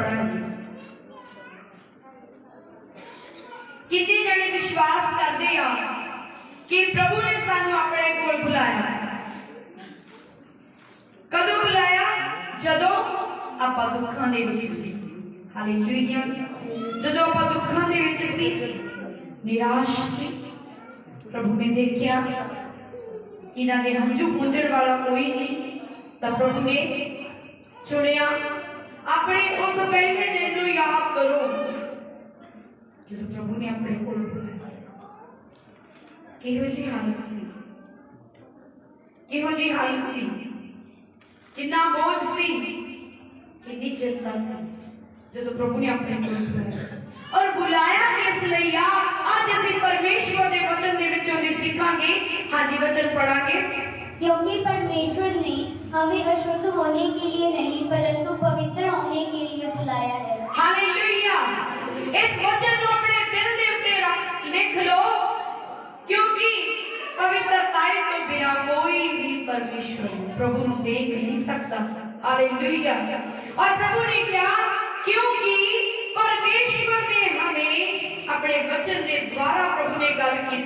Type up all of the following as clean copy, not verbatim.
पढ़ांगे। कितने जने विश्वास करते हैं कि प्रभु ने सानू अपने कोल बुलाया? कदों बुलाया? जदों आपां दुखां दे विच सी। हालेलुया। जदों आपां दुखां दे विच सी, निराश सी, प्रभु ने देखिया कि इन्हां दे हंझू पूंझण वाला कोई नहीं, तब प्रभु ने चुनिया। अपने उस पहले दिन नूं याद करो जदों प्रभु ने अपने कोल बुलाया। किहो जी हालत सी, किहो जी हालत सी, कितना बोझ सी, कितनी चिंता सी, जदों प्रभु ने अपने कोल बुलाया। और बुलाया किस लई आ? आज असीं परमेश्वर दे वचन दे विचों दी सीखांगे। हाँ जी, वचन पढ़ांगे। क्योंकि परमेश्वर ने हमें अशुद्ध होने के लिए नहीं परंतु पवित्र होने के लिए बुलाया है। हालेलुया। इस वचन को अपने दिल दे उत्ते लिख लो, क्योंकि पवित्रता के बिना कोई भी परमेश्वर प्रभु को देख नहीं सकता। हालेलुया। और प्रभु ने क्या? क्योंकि परमेश्वर ने हमें अपने वचन के द्वारा प्रभु ने गल की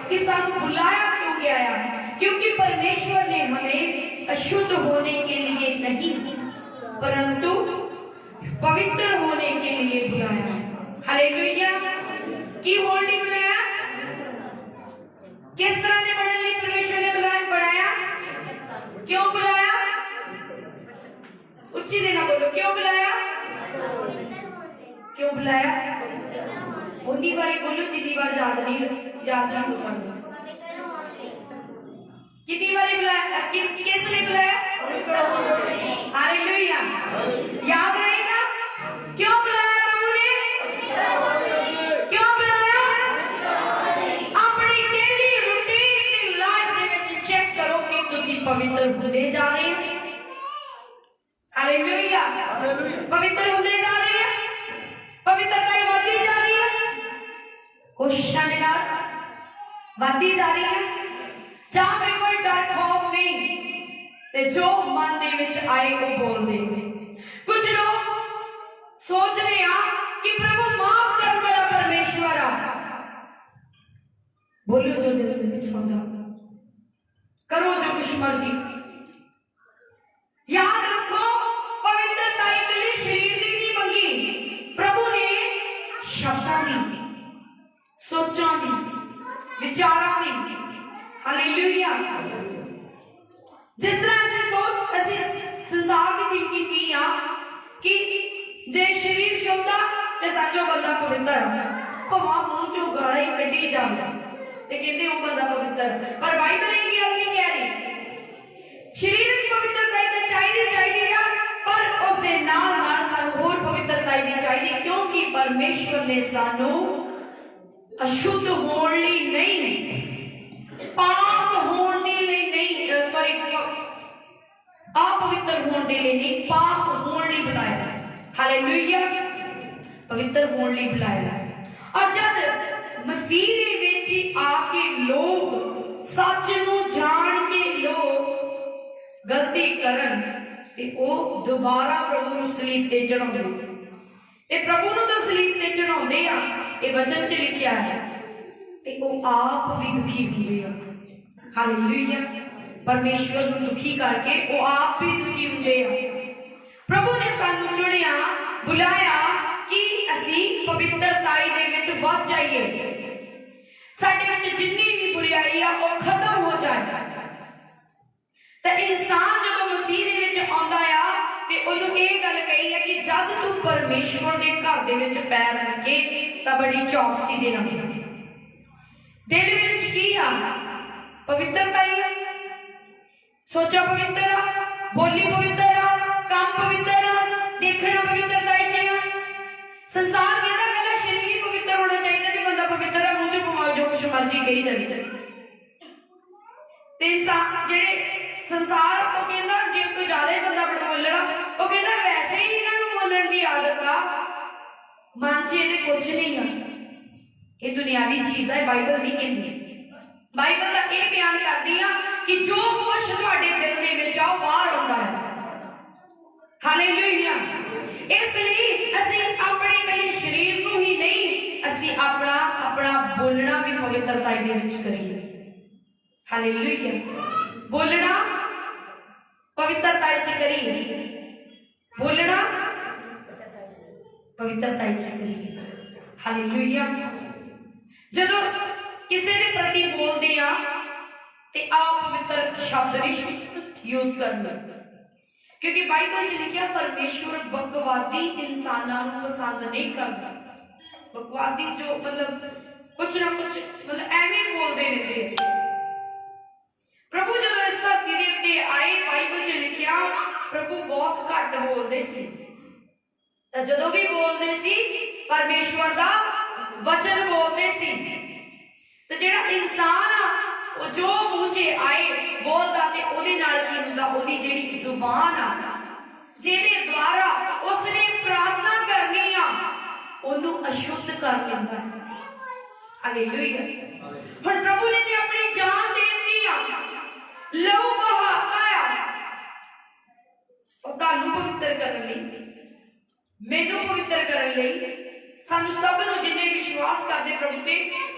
कि सानू बुलाया क्यों गया है? क्योंकि परमेश्वर ने हमें अशुद्ध होने के लिए नहीं परंतु पवित्र होने के लिए बुलाया। हालेलुया। की होने बुलाया? किस तरह से बनने लिए परमेश्वर ने बुलाया? क्यों बुलाया? उच्ची देना बोलो, क्यों बुलाया? क्यों बुलाया? उन्हीं बारी बोलो जितनी बार याद नहीं हो सकता। कितनी बारी बुलाया? किस लिए बुलाया? हालेलुया। याद रहेगा क्यों बुलाया प्रभु ने? क्यों बुलाया? अपनी डेली रूटीन की लाइफ दे विच चेक करो कि तुसी पवित्र होते जा रहे हो। हालेलुया। पवित्र होते जा रहे हैं, पवित्रता बढ़ती जा रही है, कोशिशां दे नाल बढ़ती जा रही है, जां फिर कोई डर खौफ नहीं ते जो मन दे विच आए वो बोल दे। कुछ लोग सोच रहे हैं कि प्रभु माफ कर मेरा परमेश्वर आ, बोलो जो दिल दे विच हो जाता, करो जो कुछ मर्जी। याद रखो पवित्रता के लिए शरीर की नहीं मंगी, प्रभु ने शब्दां दी, सोचां दी, विचारां दी। हालेलुया। जिस तरह से संसार की थिंकिंग की आ कि जे शरीर शुद्ध आ ते साजो बंदा पवित्र है, भावां मुंह चों गालां ही कड्ढी जांदा ते कहंदे ओ बंदा पवित्र। पर बाइबल ये गल नहीं कह रही। शरीर की पवित्रता ते चाहिए आ, पर उसदे नाल नाल सानू होर पवित्रता भी चाहिए, क्योंकि परमेश्वर ने सानू अशुद्ध होने लई नहीं, पाप होने लई नहीं, सॉरी अपवित्र होने लई नहीं, पाप होने लई बुलाया। हालेलुया। पवित्र होने लई बुलाया। और जब मसीह दे विच आके लोग सच नूं जान के लोग गलती करन ते ओ दोबारा प्रभु नूं सलीब ते चढ़ाउंदे, ते प्रभु नूं तां सलीब ते चढ़ाउंदे आ, ये वचन च लिखिया है, ते ओ आप भी दुखी हुंदे आ। हालेलुया। परमेश्वर नूं दुखी करके वो आप भी दुखी हुंदे आ। प्रभु ने सानू चुनिया, बुलाया कि असीं पवित्रताई दे विच वध जाइए, साडे विच जिन्नी भी बुराई आ वो खत्म हो जाए। ते इंसान जदों मसीह दे विच आउंदा आ ते ओनू ये गल कही है कि जद तू परमेश्वर दे घर दे विच पैर रखे तां बड़ी चौकसी दे नाल दिल विच की आ? पवित्रता ही है, सोचा पवित्र आ, बोली पवित्र आ, काम पवित्र आ, देखना पवित्रता ही चाहिए। संसार कहता पहला शरीर ही पवित्र होना चाहिए कि बंदा पवित्र है, मुझे भावें जो कुछ मर्जी कही जाए। जेड़े संसार वो कहता जे कोई ज्यादा ही बंदा बड़ा बोलना, वो कहता वैसे ही इन्होंने बोलने की आदत आ, मन च ये कुछ नहीं है, ये दुनियावी चीज है, बाइबल नहीं कहती। बाइबल का यह बयान करती है कि जो कुछ तुहाडे दिल दे विच आ बाहर आउंदा है। हालेलुया। इसलिए अपना अपना बोलना भी पवित्रता दे विच करिए। हालेलुया। बोलना पवित्रता च करिए, बोलना पवित्रता च करिए। हालेलुया। जदों किसी के प्रति बोलते आ ते आप पवित्र शब्द नहीं यूज करना, क्योंकि बाइबल च लिखा परमेश्वर बकवादी इंसानों को पसंद नहीं करता। बकवादी जो मतलब कुछ ना कुछ मतलब एवं बोलते रहते हैं। प्रभु जो इस धरती के उत्ते आए, बाइबल च लिखा प्रभु बहुत घट बोलते सी, जदों भी बोलते सी परमेश्वर का वचन बोलते सी। तो जेड़ा इंसान आ वो जो मुंह च आए बोलता ते ओदे नाल की हुंदा, ओदी जेड़ी जुबान आ जेदे द्वारा उसने प्रार्थना करनी आ ओनू अशुद्ध कर लेंदा है। हालेलुया। हुण प्रभु ने ते अपनी जान दे दी आ, लहू बहाता आ और तानू पवित्र करने लई, मैनू पवित्र करने लई, सानू सब नू जिन्ने विश्वास करते प्रभु ते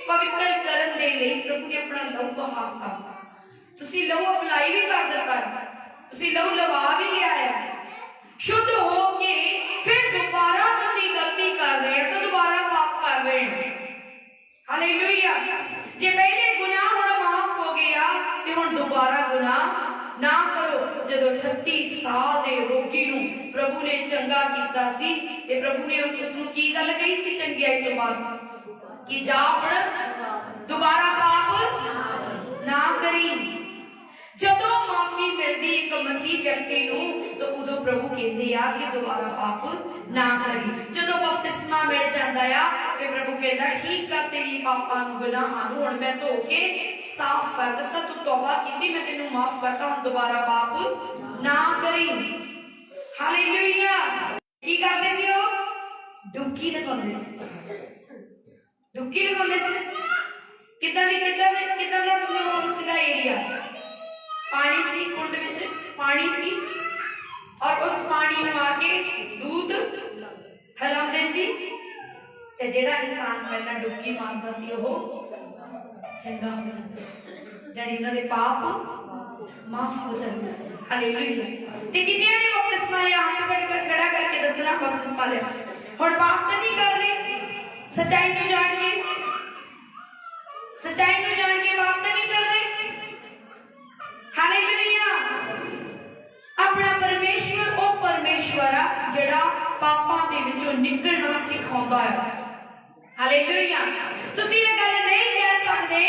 पवित्र करन दे लई प्रभु ने अपना लहू बहाता। तुसी लहू अप्लाई भी कर दिता, तुसी लहू लवा भी लिया है, शुद्ध हो के फिर दोबारा तुसी गलती कर रहे हैं तो दोबारा पाप कर रहे हैं। हालेलुया। जे पहले गुनाह हुण माफ हो गया ते हुण दोबारा गुनाह ना करो। जदों 38 साल दे रोगी नू प्रभु ने चंगा कीता सी ते प्रभु ने उसनू की गल कही सी चंगियाई तो बाद कि जा हुण दोबारा पाप ना करी। जदों माफी मिलती एक मसीह व्यक्ति नू तो उदों प्रभु कहते आ कि दोबारा पाप ना करी। जदों बपतिस्मा मिल जाता है फिर प्रभु कहता ठीक है तेरी पापां नू गुनाहां नू हुण मैं धो के साफ कर दिता, तू तौबा कीती, मैं तेनू माफ करता, हुण दोबारा पाप ना करी। हालेलुया। की करदे सी ओ? डुबकी लगाउंदे सी, डुबकी लगाउंदे सी। किदां दा मतलब सीधा एरिया पानी सी, कुंड विच पानी सी और उस पानी में आके दूध हिलाउंदे सी ते जेड़ा इंसान पहला डुबकी मारदा सी ओह चंगा हो जांदा सी, जड़ी उन्हां दे पाप माफ हो जांदे सी। हालेलुया। ते किन्नियां ने बपतिस्मा लिया, हाथ खड़ा करके दसना बपतिस्मा लिया। हुण पाप तो नहीं कर रहे, सच्चाई नूं जान के, सच्चाई नूं जान के पाप तो नहीं कर रहे। हालेलुया। अपना परमेश्वर ओ परमेश्वर आ जेड़ा पापां दे विचों निकलना सिखाउंदा है। हालेलुया। तुसीं ये गल नहीं कह सकदे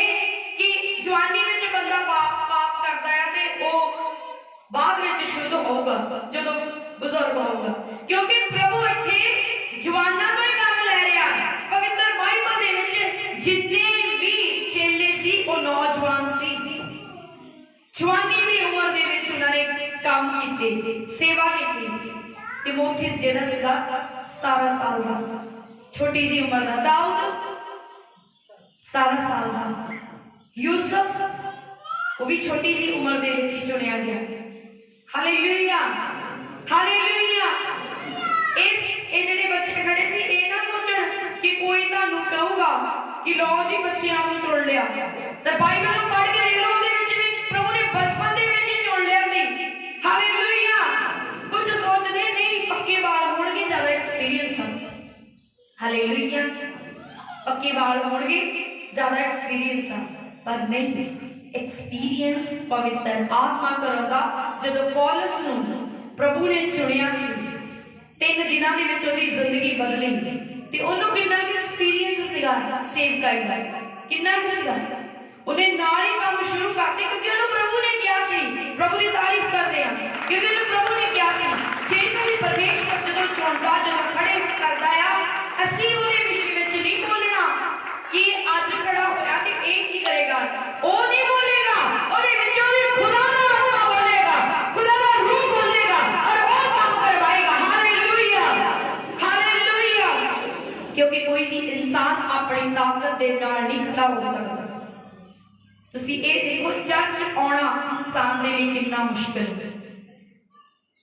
कि जवानी विच बंदा पाप करदा है ते ओ बाद विच शुद्ध होगा जदों बुजुर्ग होगा, क्योंकि प्रभु इत्थे जवानां तो ही काम ले रहा है। पवित्र बाइबल दे विच जितने भी चेले सी ओ नौजवान सी, जवानी की उम्र दे विच उन्होंने काम कीते, सेवा की। तिमोथेस जेड़ा सीगा 17 साल का, छोटी जी उम्र का। दाऊद 17 साल का, यूसुफ वो भी छोटी जी उम्र दे विच चुनिया गया। हालेलुया। हालेलुया। ये जेडे बच्चे खड़े सी ये ना सोचण कि कोई तुहानू कहूगा कि लो जी बच्चियां नू चुन लिया, ते बाइबल नू पढ़ के देख लो, ਉਹਦੇ ਵਿੱਚ ਵੀ प्रभु ने बचपन दे विच ही चुन लिया सी। हालेलुया। कुछ सोचदे नहीं पक्के बाल होणगे ज्यादा एक्सपीरियंस है। हालेलुया। पक्के बाल होणगे ज्यादा एक्सपीरियंस है, पर नहीं, एक्सपीरियंस पवित्र आत्मा करन दा। जदों पौलुस नू प्रभु ने चुनिया सी 3 दिनां दे विच ओहदी जिंदगी बदली ते ओनू किन्ना कि एक्सपीरियंस सीगा सेवकाई दा, किन्ना कि सीगा। उन्हें नाल ही काम शुरू करते क्योंकि उन्हें प्रभु ने किया सी। प्रभु की तारीफ करते हैं क्योंकि उन्हें प्रभु ने किया सी। जेनू भी परमेश्वर जदों चुनदा, जदों खड़े करदा आ, असीं ओहदे विषय विच नहीं बोलना कि अज खड़ा होया ते ये की करेगा, ओ नहीं बोलेगा, ओहदे विच ओहदे खुदा दा आत्मा बोलेगा, खुदा दा रूह बोलेगा और वो काम करवाएगा। हालेलुया। हालेलुया। क्योंकि कोई भी इंसान अपनी ताकत दे नाल नहीं खड़ा हो सकता। तुसी ये देखो चर्च आना इंसान दे लिए कितना मुश्किल है।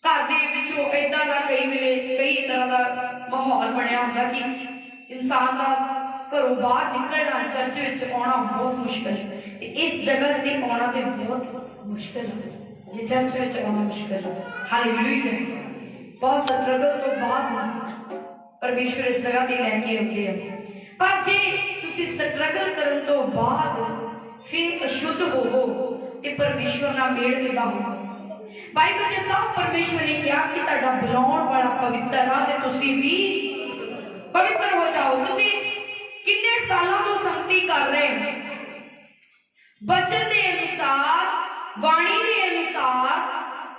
घर दे विचों इदां दा कई वेले कई तरह का माहौल बनया हुंदा कि इंसान दा घरों बाहर निकलना, चर्च विच आना बहुत मुश्किल है। ते इस जगह ते आना ते बहुत मुश्किल है, जे चर्च विच आना मुश्किल है। हालेलुया। बहुत स्ट्रगल तो बाद परमेश्वर इस जगह ते लैके आउंदे आ। पर जे तुसीं स्ट्रगल करन तो बाद फिर अशुद्ध होवो ते परमेश्वर नाल मेल किदां होगा? बाइबल के साफ परमेश्वर ने कहा कि तुहाडा बुलाउण वाला पवित्र आ ते तुसीं भी पवित्र हो जाओ। तुसीं किन्ने सालों तो संगति कर रहे हैं, वचन के अनुसार, वाणी के अनुसार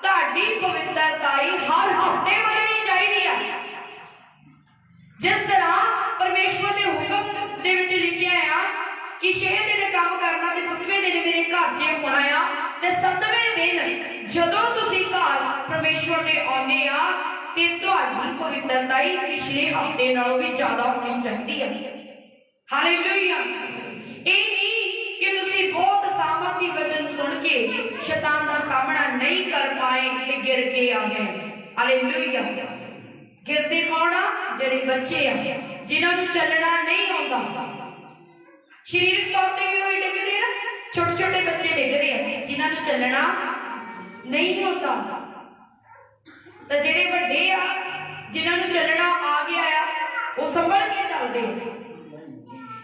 तुहाडी पवित्रता हर हफ्ते बदलनी चाहिए। जिस तरह परमेश्वर के हुक्म दे विच लिखिया है कि 6 दिन काम करना ते 7वें दिन मेरे घर च होना आ, ते 7वें दिन जदों तुसीं घर परमेश्वर दे आउने आ ते तुहाडी पवित्रता पिछले हफ्ते नालों भी ज्यादा होनी चाहिदी है। हालेलुया। ये नहीं कि तुसीं बहुत सामर्थी वचन सुन के शैतान का सामना नहीं कर पाए ते गिर के आ गए। हालेलुया। गिरते कौन आ? जेड़े बच्चे आ, जिन्होंने चलना नहीं आता। शरीरक तौर पर भी वही डिगदे ना, छोटे छोटे बच्चे डिगदे हैं जिन्होंने चलना नहीं होता। तो जेड़े बड़े आ, जिन्होंने चलना आ गया आ, वो संभल के चलते हैं।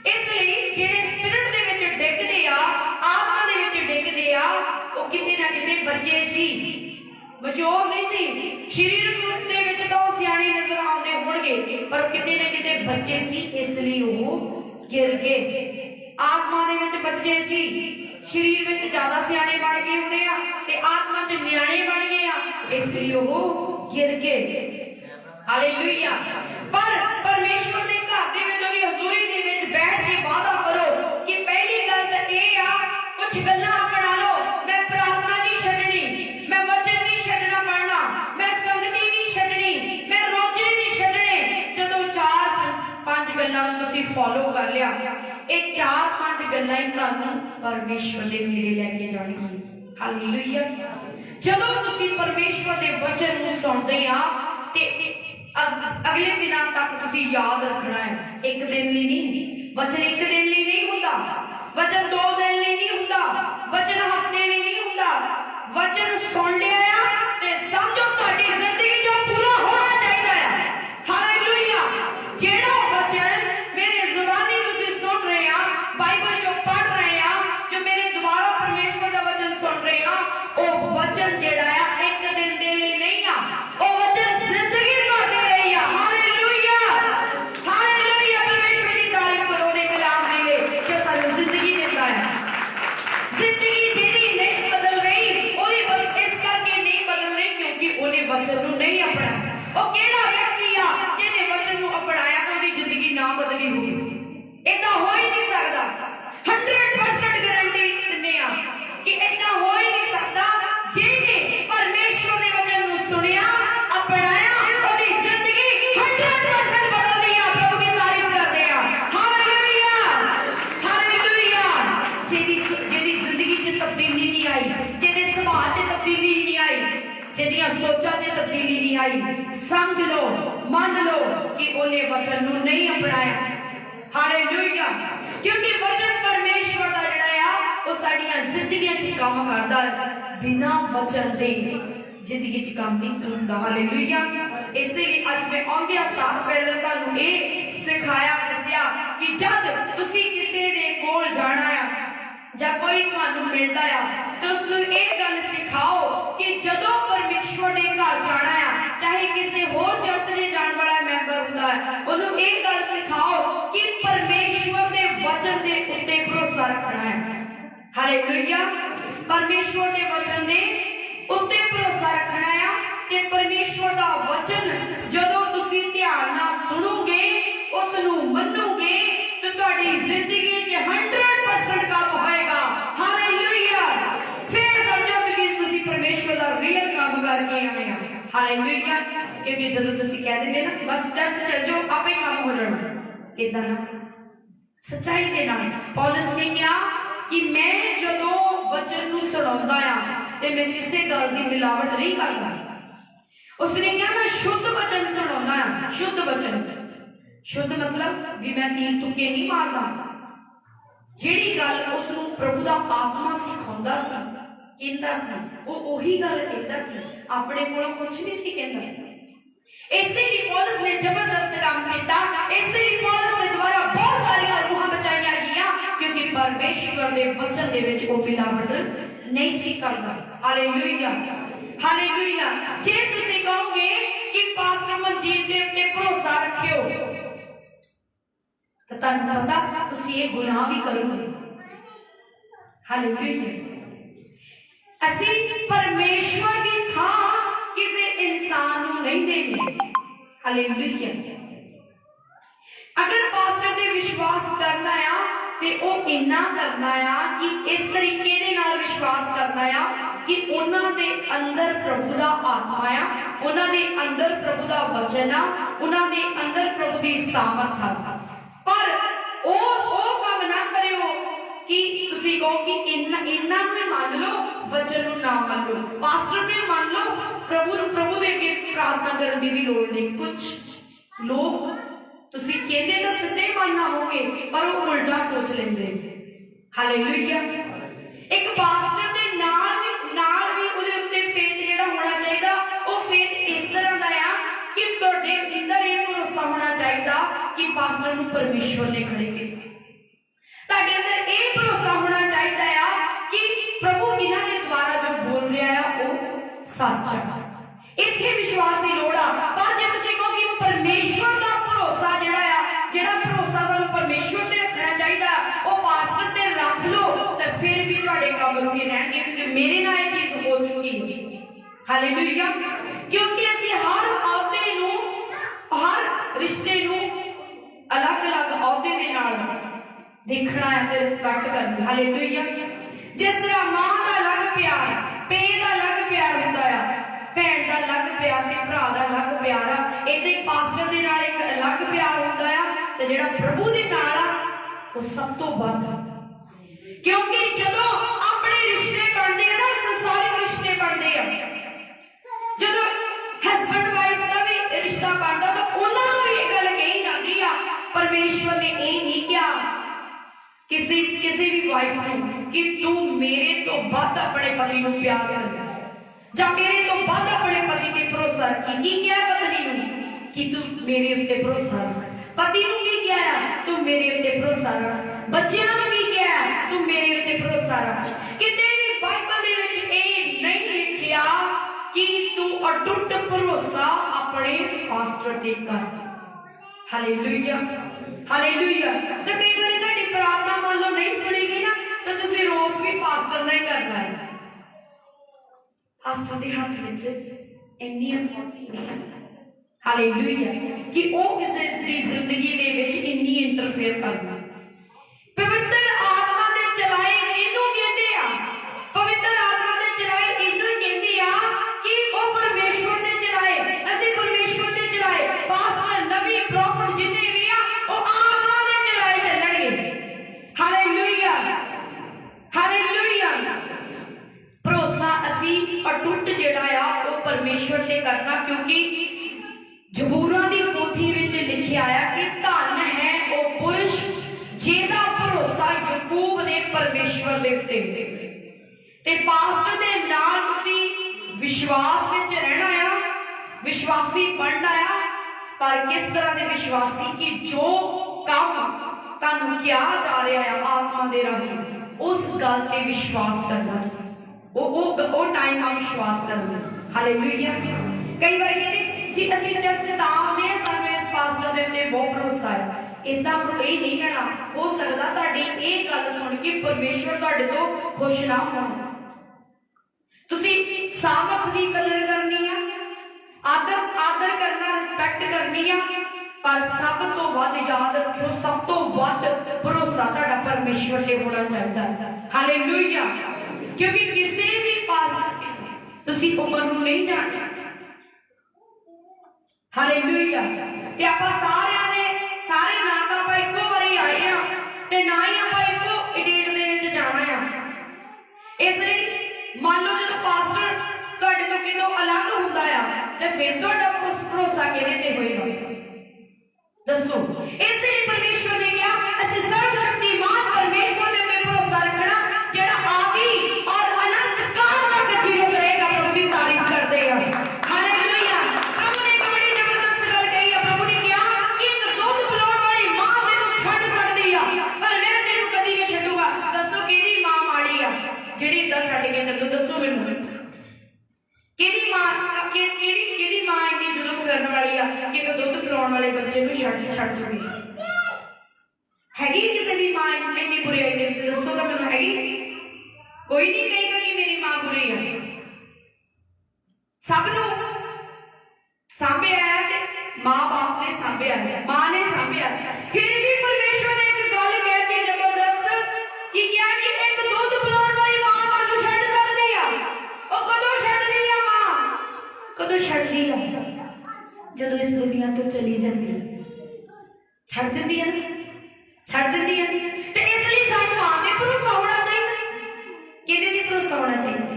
इसलिए जेड़े स्पिरिट दे विच डिगदे आ, आत्मा दे विच डिगदे आ, वो किते ना किते बच्चे सी, मचोर नहीं सी। शरीरक रूप दे विच तो सियाणे नजर आउंदे होणगे, पर किते ना किते बच्चे सी, इसलिए वो गिर गए। आत्मा दे विच बच्चे सी, शरीर विच ज्यादा सियाणे बन गए होंदे आ ते आत्मा च न्याणे बन गए आ, इसलिए वो गिर गए। हालेलुया। पर परमेश्वर दे घर दे विच ओदी हजूरी दे विच बैठ के वादा करो कि पहली गल तां इह आ, कुछ गल्लां अपना लो। मैं प्रार्थना नहीं छड्डनी, मैं वचन नहीं छड्डना पढ़ना, मैं संगति नहीं छड्डनी, मैं रोजे नहीं छड्डने। जदों 4-5 गल्लां नूं तुसीं फॉलो कर लिया, ये 4-5 गल्लां ही तुहानूं परमेश्वर दे नेड़े लैके जाणगियां। हालेलुया। जदों तुसीं परमेश्वर दे वचन नूं सुणदे आ ते अगले दिनों तक तुसीं याद रखना है। एक दिन लिए नहीं, वचन एक दिन लिए नहीं हुंदा, वचन 2 दिन लिए नहीं हुंदा, वचन हफ्ते लिए नहीं हुंदा। वचन सुन लिया ते समझो तुहाडी जिंदगी जो पूरा होना चाहिए है। हालेलुया। जेड़ा वचन मेरे ज़बानी तुसीं सुन रहे आ, बाइबल जो पढ़ रहे आ, जो मेरे द्वारा परमेश्वर का वचन सुन रहे आ, वो वचन जेड़ा है एक दिन दे लिए नहीं आ, वो वचन जिंदगी भर दे रही है। हालेलुया। हालेलुया। परमेश्वर की तारीफ करो दे कलाम है ले जो सानू जिंदगी देता है। जिंदगी जेदी नहीं बदल रही, ओदी इस करके नहीं बदल रही क्योंकि ओने वचन नूं नहीं अपनाया। ओ केड़ा व्यक्ति आ जिहने वचन नूं अपनाया तो ओदी जिंदगी ना बदली होगी? इदां हो ही नहीं सकदा। 100% गारंटी दिंदे आ कि इदां हो ही नहीं सकदा। जिहने परमेश्वर दे वचन नूं सुनिया, अपनाया, ओदी जिंदगी 100% बदल दी आ। प्रभु की तारीफ करदे आ। हालेलुया। हालेलुया। जेदी जिंदगी च तब्दीली नहीं आई, जेदे सुभाव च तब्दीली नहीं आई, जेदियां सोचां च तब्दीली नहीं आई, समझ लो, मान लो कि ओने वचन नूं नहीं अपनाया। हालेलुया। क्योंकि वचन परमेश्वर दा जिहड़ा आ वो साडीआं जिंदगियां च काम करदा है, बिना वचन दे जिंदगी च काम नहीं हुंदा। हालेलुया। इसलिए अज मैं आउंदे साल पहले तुहानूं ये सिखाया दस्सिया कि जद तुसीं किसी दे कोल जाना है जां कोई तुहानूं मिलदा आ तो उसनूं ये गल सिखाओ कि जदों परमेश्वर दे घर जाना है, चाहे किसी होर चर्च दे जाण वाला मैंबर हुंदा है, उन्होंने ये गल सिखाओ कि परमेश्वर दे वचन दे उत्ते भरोसा रखना है। हालेलुया। परमेश्वर दे वचन दे उत्ते भरोसा रखना है कि परमेश्वर दा वचन जदों तुसीं ध्यान नाल सुनोगे, उस नूं मनोगे तो तुहाडी जिंदगी च 100% काम होएगा। हालेलुया। फिर समझो कि तुसीं परमेश्वर दा रियल काम करके आए हो। हालेलुया। क्योंकि जदों तुसीं कह दिंदे ना बस चर्च चल जाओ आपे काम हो जाना, इदां ना सच्चाई दे नाल पौलुस ने कहा कि मैं जदों वचन नूं सुणाउंदा आ ते मैं किसी गल दी मिलावट नहीं करदा। उसने कहा मैं शुद्ध वचन सुणाउंदा आ, शुद्ध वचन। शुद्ध मतलब भी मैं तीर तुके नहीं मारदा। ਜਿਹੜੀ ਗੱਲ ਉਸ ਨੂੰ ਪ੍ਰਭੂ ਦਾ ਆਤਮਾ ਸਿਖਾਉਂਦਾ ਸੀ, ਕਹਿੰਦਾ ਸੀ, ਉਹ ਉਹੀ ਗੱਲ ਕਹਿੰਦਾ ਸੀ, ਆਪਣੇ ਕੋਲੋਂ ਕੁਝ ਨਹੀਂ ਸੀ ਕਹਿੰਦਾ। ਇਸੇ ਲਈ ਪੌਲਸ ਨੇ ਜ਼ਬਰਦਸਤ ਕੰਮ ਕੀਤਾ। ਇਸੇ ਲਈ ਪੌਲਸ ਦੇ ਦੁਆਰਾ ਬਹੁਤ ਸਾਰੀਆਂ ਰੂਹਾਂ ਬਚਾਈਆਂ ਗਈਆਂ, ਕਿਉਂਕਿ ਪਰਮੇਸ਼ਵਰ ਦੇ ਵਚਨ ਦੇ ਵਿੱਚ ਉਹ ਮਿਲਾਵਟ ਨਹੀਂ ਸੀ ਕਰਦਾ। Hallelujah, hallelujah. ਜੇ ਤੁਸੀਂ ਕਹੋਗੇ ਕਿ ਪਾਸਟਰ ਮਨਜੀਤ ਦੇ ਉੱਤੇ ਭਰੋਸਾ ਰੱਖਿਓ, ਤਾਂ ਤੁਹਾਨੂੰ ਪਤਾ ਤੁਸੀਂ ਇਹ ਗੁਨਾਹ ਵੀ ਕਰੋਗੇ। ਹਾਲੇਲੂਇਆ। ਅਸੀਂ ਪਰਮੇਸ਼ਵਰ ਦੀ ਥਾਂ ਕਿਸੇ ਇਨਸਾਨ ਨੂੰ ਨਹੀਂ ਦੇਣੀ। ਹਾਲੇਲੂਇਆ। ਅਗਰ ਪਾਸਟਰ ਤੇ ਵਿਸ਼ਵਾਸ ਕਰਨਾ ਆ ਤੇ ਉਹ ਇੰਨਾ ਕਰਨਾ ਆ ਕਿ ਇਸ ਤਰੀਕੇ ਦੇ ਨਾਲ ਵਿਸ਼ਵਾਸ ਕਰਨਾ ਆ ਕਿ ਉਹਨਾਂ ਦੇ ਅੰਦਰ ਪ੍ਰਭੂ ਦਾ ਆਤਮਾ ਆ, ਉਹਨਾਂ ਦੇ ਅੰਦਰ ਪ੍ਰਭੂ ਦਾ ਵਚਨ ਆ, ਉਹਨਾਂ ਦੇ ਅੰਦਰ ਪ੍ਰਭੂ ਦੀ ਸਾਮਰਥ ਆ। ਪਰ ਉਹ ਕੰਮ ਨਾ ਕਰਿਓ ਕਿ ਤੁਸੀਂ ਕਹੋ ਕਿ ਇਹਨਾਂ ਨੂੰ ਹੀ ਮੰਨ ਲਓ, ਵਚਨ ਨੂੰ ਨਾ ਮੰਨ ਲਓ। ਪਾਸਟਰ ਨੇ ਮੰਨ ਲਓ, ਪ੍ਰਭੂ ਦੇ ਅੱਗੇ ਪ੍ਰਾਰਥਨਾ ਕਰਨ ਦੀ ਵੀ ਲੋੜ ਨਹੀਂ। ਕੁਝ ਲੋਕ ਤੁਸੀਂ ਕਹਿੰਦੇ ਤਾਂ ਸਿੱਧੇ ਮੰਨਣਾ ਹੋਗੇ, ਪਰ ਉਹ ਉਲਟਾ ਸੋਚ ਲੈਂਦੇ। ਹਾਲੇਲੂਇਆ। ਇੱਕ ਪਾਸਟਰ ਦੇ ਨਾਲ ਵੀ ਉਹਦੇ ਉੱਤੇ ਫੇਥ ਜਿਹੜਾ ਹੋਣਾ ਚਾਹੀਦਾ, ਉਹ ਫੇਥ ਇਸ ਤਰ੍ਹਾਂ ਦਾ ਆ ਕਿ ਤੁਹਾਡੇ ਅੰਦਰ ਇਹ ਭਰੋਸਾ ਹੋਣਾ ਚਾਹੀਦਾ ਕਿ ਪਾਸਟਰ ਨੂੰ ਪਰਮੇਸ਼ਵਰ ਨੇ ਖੜੇ ਕੀਤਾ। ਤੁਹਾਡੇ ਅੰਦਰ ਇਹ ਭਰੋਸਾ ਹੋਣਾ ਚਾਹੀਦਾ ਆ ਕਿ ਪ੍ਰਭੂ ਇਹਨਾਂ ਦੇ ਦੁਆਰਾ ਜੋ ਬੋਲ ਰਿਹਾ ਆ ਉਹ ਸੱਚ ਆ। ਇੱਥੇ ਵਿਸ਼ਵਾਸ ਦੀ ਲੋੜ ਆ। ਪਰ ਜੇ ਤੁਸੀਂ ਕਹੋ ਕਿ ਪਰਮੇਸ਼ਵਰ ਦਾ ਭਰੋਸਾ ਜਿਹੜਾ ਭਰੋਸਾ ਸਾਨੂੰ ਪਰਮੇਸ਼ਵਰ ਤੇ ਰੱਖਣਾ ਚਾਹੀਦਾ, ਉਹ ਪਾਸਟਰ ਤੇ ਰੱਖ ਲਓ, ਤਾਂ ਫਿਰ ਵੀ ਤੁਹਾਡੇ ਕੰਮ ਰੁਕੇ ਰਹਿਣਗੇ, ਕਿਉਂਕਿ ਮੇਰੇ ਨਾਲ ਇਹ ਚੀਜ਼ ਹੋ ਚੁੱਕੀ। ਹਾਲੇਲੂਇਆ। ਕਿਉਂਕਿ ਅਸੀਂ ਹਰ ਅਹੁਦੇ ਨੂੰ, ਹਰ ਰਿਸ਼ਤੇ ਨੂੰ ਅਲੱਗ-ਅਲੱਗ ਅਹੁਦੇ ਦੇ ਨਾਲ ਦੇਖਣਾ ਹੈ ਤੇ ਰਿਸਪੈਕਟ ਕਰਨੀ। ਹਾਲੇਲੂਇਆ। ਜਿਸ ਤਰ੍ਹਾਂ ਮਾਂ ਦਾ ਅਲੱਗ ਪਿਆਰ, ਪੇ ਦਾ ਅਲੱਗ ਪਿਆਰ ਹੁੰਦਾ ਆ, ਭੈਣ ਦਾ ਅਲੱਗ ਪਿਆਰ ਤੇ ਭਰਾ ਦਾ ਅਲੱਗ ਪਿਆਰ ਆ, ਏਦਾਂ ਹੀ ਪਾਸਟਰ ਦੇ ਨਾਲ ਇੱਕ ਅਲੱਗ ਪਿਆਰ ਹੁੰਦਾ ਆ, ਤੇ ਜਿਹੜਾ ਪ੍ਰਭੂ ਦੇ ਨਾਲ ਆ ਉਹ ਸਭ ਤੋਂ ਵੱਧ। ਕਿਉਂਕਿ ਜਦੋਂ ਆਪਣੇ ਰਿਸ਼ਤੇ ਬਣਦੇ ਆ ਨਾ, ਸੰਸਾਰਿਕ ਰਿਸ਼ਤੇ ਬਣਦੇ ਆ, ਜਦੋਂ ਹਸਬੈਂਡ ਵਾਈਫ ਦਾ ਵੀ ਰਿਸ਼ਤਾ ਬਣਦਾ ਤਾਂ ਉਹਨਾਂ ਨੂੰ ਵੀ ਇਹ ਗੱਲ ਕਹੀ ਜਾਂਦੀ ਆ, ਪਰਮੇਸ਼ਵਰ ਨੇ ਇਹ ਨਹੀਂ ਕਿਹਾ ਕਿਸੇ ਵੀ ਵਾਈਫ ਨੂੰ ਕਿ ਤੂੰ ਮੇਰੇ ਤੋਂ ਵੱਧ ਆਪਣੇ ਪਤੀ ਨੂੰ ਪਿਆਰ ਕਰ, ਜਾਂ ਮੇਰੇ ਤੋਂ ਵੱਧ ਆਪਣੇ ਪਤੀ ਤੇ ਭਰੋਸਾ ਰੱਖੀ। ਕੀ ਕਿਹਾ ਪਤਨੀ ਨੂੰ? ਕਿ ਤੂੰ ਮੇਰੇ ਉੱਤੇ ਭਰੋਸਾ ਰੱਖ। ਪਤੀ ਨੂੰ ਕੀ ਕਿਹਾ? ਤੂੰ ਮੇਰੇ ਉੱਤੇ ਭਰੋਸਾ ਰੱਖ। ਬੱਚਿਆਂ ਨੂੰ ਕੀ ਕਿਹਾ? ਤੂੰ ਮੇਰੇ ਉੱਤੇ ਭਰੋਸਾ ਰੱਖ। ਕਿਤੇ ਵੀ ਬਾਈਬਲ ਦੇ ਵਿੱਚ ਇਹ ਨਹੀਂ ਲਿਖਿਆ ਕਿ ਤੂੰ ਅਟੁੱਟ ਭਰੋਸਾ ਆਪਣੇ ਪਾਸਟਰ ਤੇ ਕਰ। Hallelujah, hallelujah. ਤੇ ਕਈ ਵਾਰੀ ਤੁਹਾਡੀ ਪ੍ਰਾਰਥਨਾ ਮੰਨ ਲਓ ਨਹੀਂ ਸੁਣੇਗੀ ਨਾ, ਤਾਂ ਤੁਸੀਂ ਰੋਸ ਵੀ ਪਾਸਟਰ ਨਾਲ ਕਰਨਾ ਹੈ। ਪਾਸਟਰ ਦੇ ਹੱਥ ਵਿੱਚ ਇੰਨੀ ਅਥਾਰਟੀ ਨਹੀਂ ਹੈ, ਹਾਲੇਲੂਇਆ, ਕਿ ਉਹ ਕਿਸੇ ਦੀ ਜ਼ਿੰਦਗੀ ਦੇ ਵਿੱਚ ਇੰਨੀ ਇੰਟਰਫੇਅਰ ਕਰਦਾ। ਪਵਿੱਤਰ ਆਤਮਾ ਦੇ ਚਲਾਏ ਇਹਨੂੰ ਕਹਿੰਦੇ ਆ, ਪਵਿੱਤਰ ਆਤਮਾ ਦੇ ਚਲਾਏ ਇਹਨੂੰ ਕਹਿੰਦੇ ਆ ਕਿ ਉਹ ਪਰਮੇਸ਼ਵਰ ਦੇ ਚਲਾਏ, ਅਸੀਂ ਪਰਮੇਸ਼ਵਰ ਦੇ ਚਲਾਏ। ਪਾਸਟਰ, ਨਬੀ, ਪ੍ਰੋਫਟ ਜਿੰਨੇ ਵੀ ਆ ਉਹ ਆਤਮਾ ਦੇ ਚਲਾਏ ਚੱਲਣਗੇ। Hallelujah, hallelujah. ਭਰੋਸਾ ਅਸੀਂ ਅਟੁੱਟ ਜਿਹੜਾ ਆ ਉਹ ਪਰਮੇਸ਼ਵਰ ਤੇ ਕਰਨਾ, ਕਿਉਂਕਿ ਜ਼ਬੂਰਾਂ ਦੀ ਪੋਥੀ ਵਿੱਚ ਲਿਖਿਆ ਆ ਕਿ ਧੰਨ ਹੈ ਉਹ ਪੁਰਸ਼ ਜਿਹਦਾ ਭਰੋਸਾ ਯਾਕੂਬ ਦੇ ਪਰਮੇਸ਼ਵਰ ਦੇ ਉੱਤੇ। ਤੇ ਪਾਸਟਰ ਦੇ ਨਾਲ ਤੁਸੀਂ ਵਿਸ਼ਵਾਸ ਵਿੱਚ ਰਹਿਣਾ ਆ, ਵਿਸ਼ਵਾਸੀ ਬਣਨਾ ਆ, ਪਰ ਕਿਸ ਤਰ੍ਹਾਂ ਦੇ ਵਿਸ਼ਵਾਸੀ ਕਿ ਜੋ ਕੰਮ ਤੁਹਾਨੂੰ ਕਿਹਾ ਜਾ ਰਿਹਾ ਆ ਆਤਮਾ ਦੇ ਰਾਹੀਂ, ਉਸ ਗੱਲ ਤੇ ਵਿਸ਼ਵਾਸ ਕਰਨਾ। ਤੁਸੀਂ ਉਹ ਟਾਈਮ ਆ ਵਿਸ਼ਵਾਸ ਕਰਨਾ। ਹਾਲੇਲੂਇਆ। ਕਈ ਵਾਰੀ ਕਹਿੰਦੇ ਜੀ ਅਸੀਂ ਚਰਚ ਤਾਂ ਆਉਂਦੇ ਆ, ਸਾਨੂੰ ਇਸ ਪਾਸਟਰ ਦੇ ਉੱਤੇ ਬਹੁਤ ਭਰੋਸਾ ਹੈ। ਏਦਾਂ ਇਹ ਨਹੀਂ ਕਹਿਣਾ। ਹੋ ਸਕਦਾ ਤੁਹਾਡੀ ਇਹ ਗੱਲ ਸੁਣ ਕੇ ਪਰਮੇਸ਼ਵਰ ਤੁਹਾਡੇ ਤੋਂ ਖੁਸ਼ ਨਾ ਹੋਣ। ਤੁਸੀਂ ਸਾਮਰਥ ਦੀ ਕਦਰ ਕਰਨੀ ਆ, ਆਦਰ ਕਰਨਾ, ਰਿਸਪੈਕਟ ਕਰਨੀ ਆ, ਪਰ ਸਭ ਤੋਂ ਵੱਧ ਯਾਦ ਰੱਖਿਓ, ਸਭ ਤੋਂ ਵੱਧ ਭਰੋਸਾ ਤੁਹਾਡਾ ਪਰਮੇਸ਼ਵਰ ਤੇ ਹੋਣਾ ਚਾਹੀਦਾ। ਹਾਲੇਲੂਇਆ। ਕਿਉਂਕਿ ਕਿਸੇ ਵੀ ਪਾਸਟਰ ਤੁਸੀਂ ਉਮਰ ਨੂੰ ਨਹੀਂ ਜਾਣਦੇ। ਹਾਲੇਲੂਇਆ। ਤੇ ਆਪਾਂ ਸਾਰਿਆਂ ਨੇ ਸਾਰੇ ਨਾ ਤਾਂ ਆਪਾਂ ਇੱਕੋ ਵਾਰੀ ਆਏ ਆ ਤੇ ਨਾ ਹੀ ਆਪਾਂ ਇੱਕੋ ਡੇਟ ਦੇ ਵਿੱਚ ਜਾਣਾ ਆ। ਇਸ ਲਈ ਮੰਨ ਲਓ ਜਦੋਂ ਪਾਸਟਰ ਤੁਹਾਡੇ ਤੋਂ ਕਿਤੋਂ ਅਲੱਗ ਹੁੰਦਾ ਆ ਤੇ ਫਿਰ ਤੁਹਾਡਾ ਭਰੋਸਾ ਕਿਹਦੇ ਤੇ ਹੋਏਗਾ? ਦੱਸੋ। इसलिए परमेश्वर ने कहा असि सर्वशक्तिमान परमेश्वर के ऊपर भरोसा रखना जेड़ा आदि और अनंत काल तक जीवित रहेगा। प्रभु की तारीफ करते हैं। हालेलुया। प्रभु ने एक बड़ी जबरदस्त गल कही है। प्रभु ने कहा कि एक दुध पिलाउण वाली मां तेनू छड्ड सकदी आ पर मैं तेनू कदी नहीं छड्डूगा। दसो किहदी मां माड़ी आ जेड़ी इदां छड्ड के चलू? दसो मैनू किहदी मां किहदी मां इन्नी जुल्म करने वाली आ कि एक दुध पिलाउण वाले बच्चे नू छड्ड जूगी? हैगी किसी की मां इन्नी बुराई दे विच? दसो तो मैनू हैगी? कोई नहीं कहेगा कि मेरी मां बुरी है। सब नू सांभिया है ते मां बाप ने सांभिया है, मां ने सांभिया। फिर भी परमेश्वर ने एक गल कह के जबरदस्त कि क्या कि एक दुध पिलाउण वाली मां तानू छड्ड सकदी आ? ओ कदों छड्डदी आ मां? कदों छड्डदी आ? जदों इस दुनिया तो चली जाती है। छड्ड दिंदी है ना, छड्ड दिंदी है। ते इसलिए सानू मां ते भरोसा होना चाहिए। किहदे ते भरोसा होना चाहिए?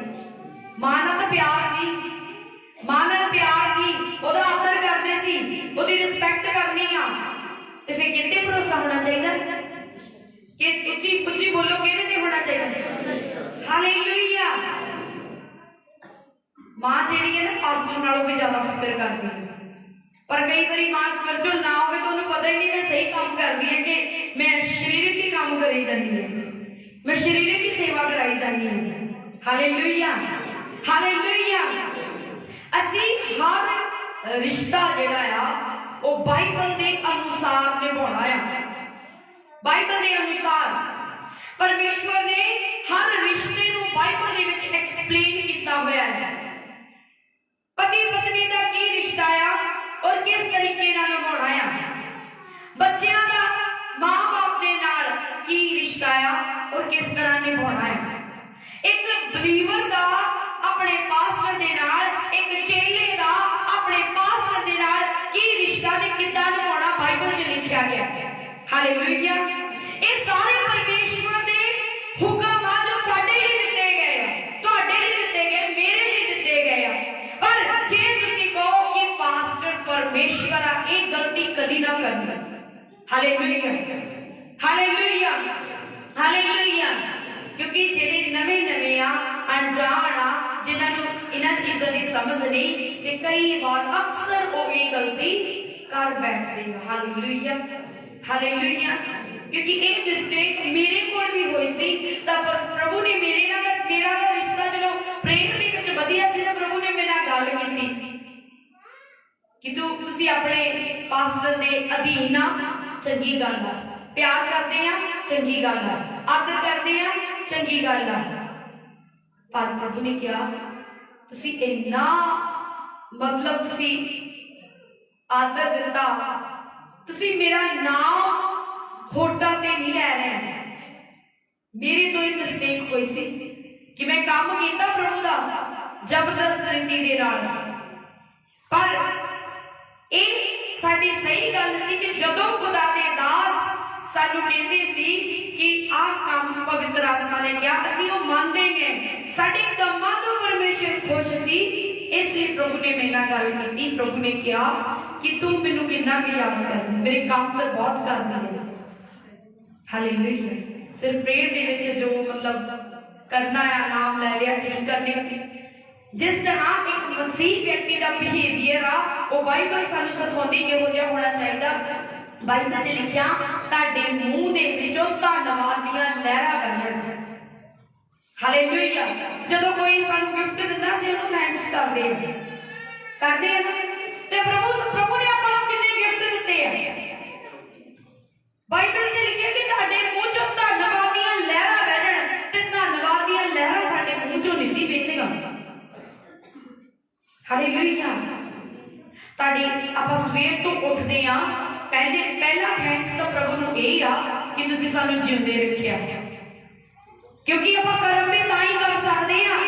मां नाल तां प्यार सी, मां नाल प्यार सी, ओहदा आदर करदे सी, ओहदी रिस्पेक्ट करनी आ ते फिर किहदे भरोसा होना चाहिए? कि उच्ची उच्ची बोलो, किहदे ते होना चाहिए? हालेलुया। मां जिहड़ी है ना पास्टर नालों भी ज्यादा फिक्र करदी है। पर कई बार मां स्पिरिचुअल ना हो तो उन्हें पता ही नहीं मैं सही काम करती है कि मैं शरीरिक ही काम कराई जाती है, मैं शरीरिक ही सेवा कराई जाती है। Hallelujah, hallelujah. असी हर रिश्ता जिहड़ा आ वो बाइबल के अनुसार निभाना है। बाइबल के अनुसार परमेश्वर ने हर रिश्ते को बाइबल के विच एक्सप्लेन किया हुआ है। पति पत्नी का की रिश्ता आ और किस तरीके नाल निभाना है। बच्चों का मां बाप के नाल की रिश्ता आ और किस तरह निभाना है। एक बिलीवर का अपने पास्टर दे नाल, एक चेले का अपने पास्टर दे नाल की रिश्ता ते किद्दां निभाना बाइबल च लिखा गया। हालेलुया। ये सारे परमेश्वर दे हुक्म आ जो साडे लिए दिते गए हैं, तुहाडे लिए दिते गए, मेरे लिए दिते गए हैं। पर जे तुसीं कहो कि पास्टर परमेश्वर आ, ये गलती कदी ना करना। Hallelujah, hallelujah, hallelujah. क्योंकि जेडे नवे नवे आ, अनजान आ, जिन्होंने इन्हां चीज़ों की समझ नहीं, ते कई बार अक्सर वो ये गलती कर बैठते हैं। Hallelujah, hallelujah. क्योंकि एक मिस्टेक मेरे को भी हुई सी, तब प्रभु ने मेरे नाल मेरा दा रिश्ता चलो प्रेम दे विच वधिया सी ना, प्रभु ने मेरे नाल गल कीती कि तुसी अपने पास्टर दे अधीन आ, चंगी गल आ, प्यार करते हैं, चंगी गल आ, आदर करते हैं, चंगी गल आ। पर प्रभु ने कहा तुसी इन्ना मतलब तुसी आदर दिता, तुसी मेरा नाम होटा ते नहीं लै रहे। मेरी तो ये मिस्टेक हुई सी कि मैं काम किया प्रभु दा जबरदस्त रीति दे नाल, पर ये साडी सही गल सी कि जदों खुदा दे दास सानू कहते सी कि आ काम पवित्र आत्मा ने किया, असी वो मानते हैं, साडे कमां तो परमेश्वर खुश सी। इसलिए प्रभु ने मेरे नाल गल कीती। प्रभु ने कहा कि तू मैनू कितना भी याद करदी, मेरे काम तो बहुत करदी है। हालेलुया। सिर्फ प्रेयर दे विच जो मतलब करना है, नाम ले लिया, ठीक करने के जिस तरह एक मसीह व्यक्ति का बिहेवियर आ वो बाइबल सानू सिखाउंदी किहो जिहा होना चाहिए। बाइबल च लिखिया तुहाडे मूंह दे विचों धन्नवाद दीआं लहरां वहण। हालेलुया। जदों कोई सानू गिफ्ट दिंदा सी उहनूं थैंक्स करदे हैं ना, ते प्रभु ने आपां नूं किन्ने गिफ्ट दित्ते हैं। बाइबल च लिखिया कि तुहाडे मूंह चों धन्नवाद दीआं लहरां वहण, ते धन्नवाद दीआं लहरां साडे मूंह चों नहीं सी वहदियां। हालेलुया। ताड़ी आप सवेर तो उठते हाँ, पहला थैंक्स तो प्रभु नूं यही आ कि तुसीं सानूं जिंदे रखिया, क्योंकि आप कर्म भी तां कर सकते हैं